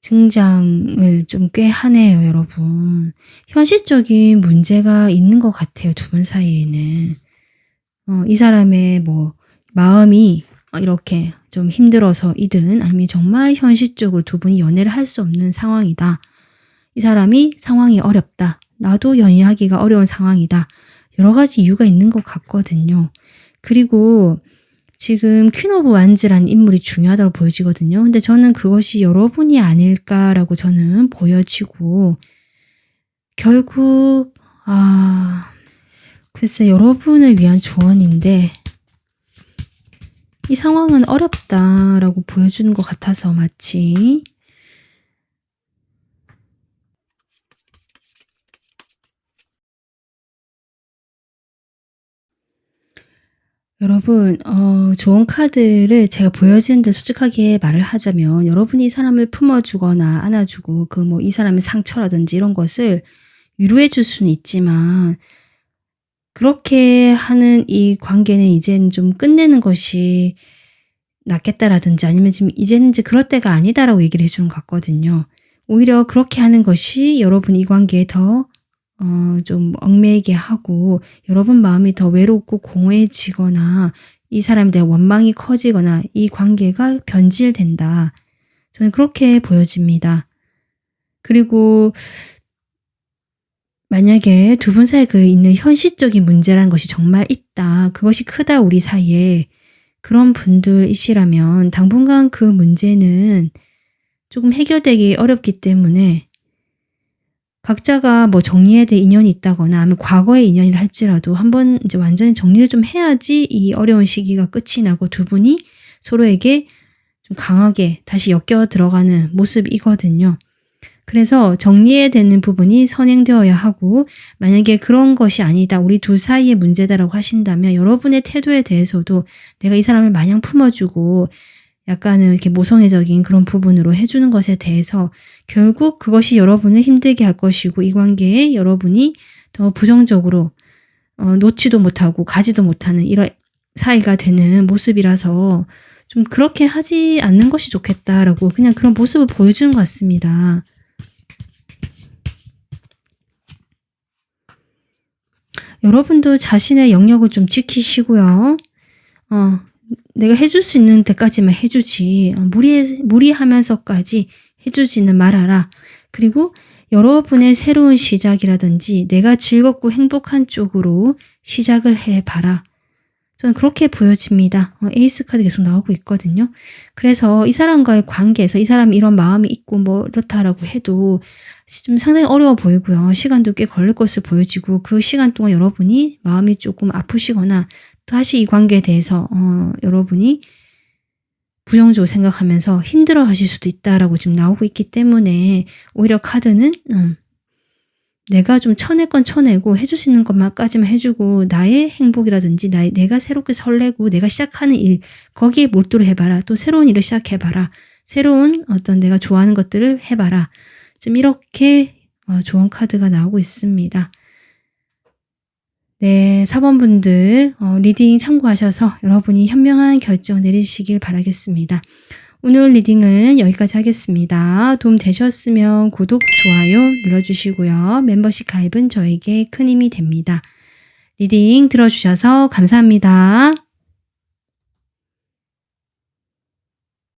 등장을 좀 꽤 하네요, 여러분. 현실적인 문제가 있는 것 같아요, 두 분 사이에는. 이 사람의 뭐 마음이 이렇게 좀 힘들어서이든 아니면 정말 현실적으로 두 분이 연애를 할 수 없는 상황이다. 이 사람이 상황이 어렵다. 나도 연애하기가 어려운 상황이다. 여러 가지 이유가 있는 것 같거든요. 그리고 지금 퀸 오브 완즈라는 인물이 중요하다고 보여지거든요. 근데 저는 그것이 여러분이 아닐까라고 저는 보여지고 결국 글쎄 여러분을 위한 조언인데 이 상황은 어렵다라고 보여주는 것 같아서 마치 여러분 조언 카드를 제가 보여지는 대로 솔직하게 말을 하자면 여러분이 이 사람을 품어주거나 안아주고 그 뭐 이 사람의 상처라든지 이런 것을 위로해 줄 수는 있지만 그렇게 하는 이 관계는 이제는 좀 끝내는 것이 낫겠다라든지 아니면 지금 이제는 이제 그럴 때가 아니다라고 얘기를 해 주는 것 같거든요. 오히려 그렇게 하는 것이 여러분 이 관계에 더 좀 얽매이게 하고 여러분 마음이 더 외롭고 공허해지거나 이 사람에 대한 원망이 커지거나 이 관계가 변질된다. 저는 그렇게 보여집니다. 그리고 만약에 두 분 사이에 있는 현실적인 문제라는 것이 정말 있다. 그것이 크다 우리 사이에. 그런 분들이시라면 당분간 그 문제는 조금 해결되기 어렵기 때문에 각자가 뭐 정리해야 될 인연이 있다거나 아니면 과거의 인연이라 할지라도 한번 이제 완전히 정리를 좀 해야지 이 어려운 시기가 끝이 나고 두 분이 서로에게 좀 강하게 다시 엮여 들어가는 모습이거든요. 그래서 정리해야 되는 부분이 선행되어야 하고 만약에 그런 것이 아니다. 우리 둘 사이의 문제다라고 하신다면 여러분의 태도에 대해서도 내가 이 사람을 마냥 품어주고 약간은 이렇게 모성애적인 그런 부분으로 해주는 것에 대해서 결국 그것이 여러분을 힘들게 할 것이고 이 관계에 여러분이 더 부정적으로 놓지도 못하고 가지도 못하는 이런 사이가 되는 모습이라서 좀 그렇게 하지 않는 것이 좋겠다라고 그냥 그런 모습을 보여주는 것 같습니다. 여러분도 자신의 영역을 좀 지키시고요. 내가 해줄 수 있는 데까지만 해주지 무리하면서까지 해주지는 말아라. 그리고 여러분의 새로운 시작이라든지 내가 즐겁고 행복한 쪽으로 시작을 해봐라. 저는 그렇게 보여집니다. 에이스 카드 계속 나오고 있거든요. 그래서 이 사람과의 관계에서 이 사람이 이런 마음이 있고 뭐 이렇다라고 해도 좀 상당히 어려워 보이고요. 시간도 꽤 걸릴 것으로 보여지고 그 시간 동안 여러분이 마음이 조금 아프시거나 다시 이 관계에 대해서 여러분이 부정적으로 생각하면서 힘들어 하실 수도 있다라고 지금 나오고 있기 때문에 오히려 카드는 내가 좀 쳐낼 건 쳐내고 해줄 수 있는 것만까지만 해주고 나의 행복이라든지 내가 새롭게 설레고 내가 시작하는 일 거기에 몰두를 해봐라. 또 새로운 일을 시작해봐라. 새로운 어떤 내가 좋아하는 것들을 해봐라. 지금 이렇게 조언 카드가 나오고 있습니다. 네, 4번분들 리딩 참고하셔서 여러분이 현명한 결정 내리시길 바라겠습니다. 오늘 리딩은 여기까지 하겠습니다. 도움 되셨으면 구독, 좋아요 눌러주시고요. 멤버십 가입은 저에게 큰 힘이 됩니다. 리딩 들어주셔서 감사합니다.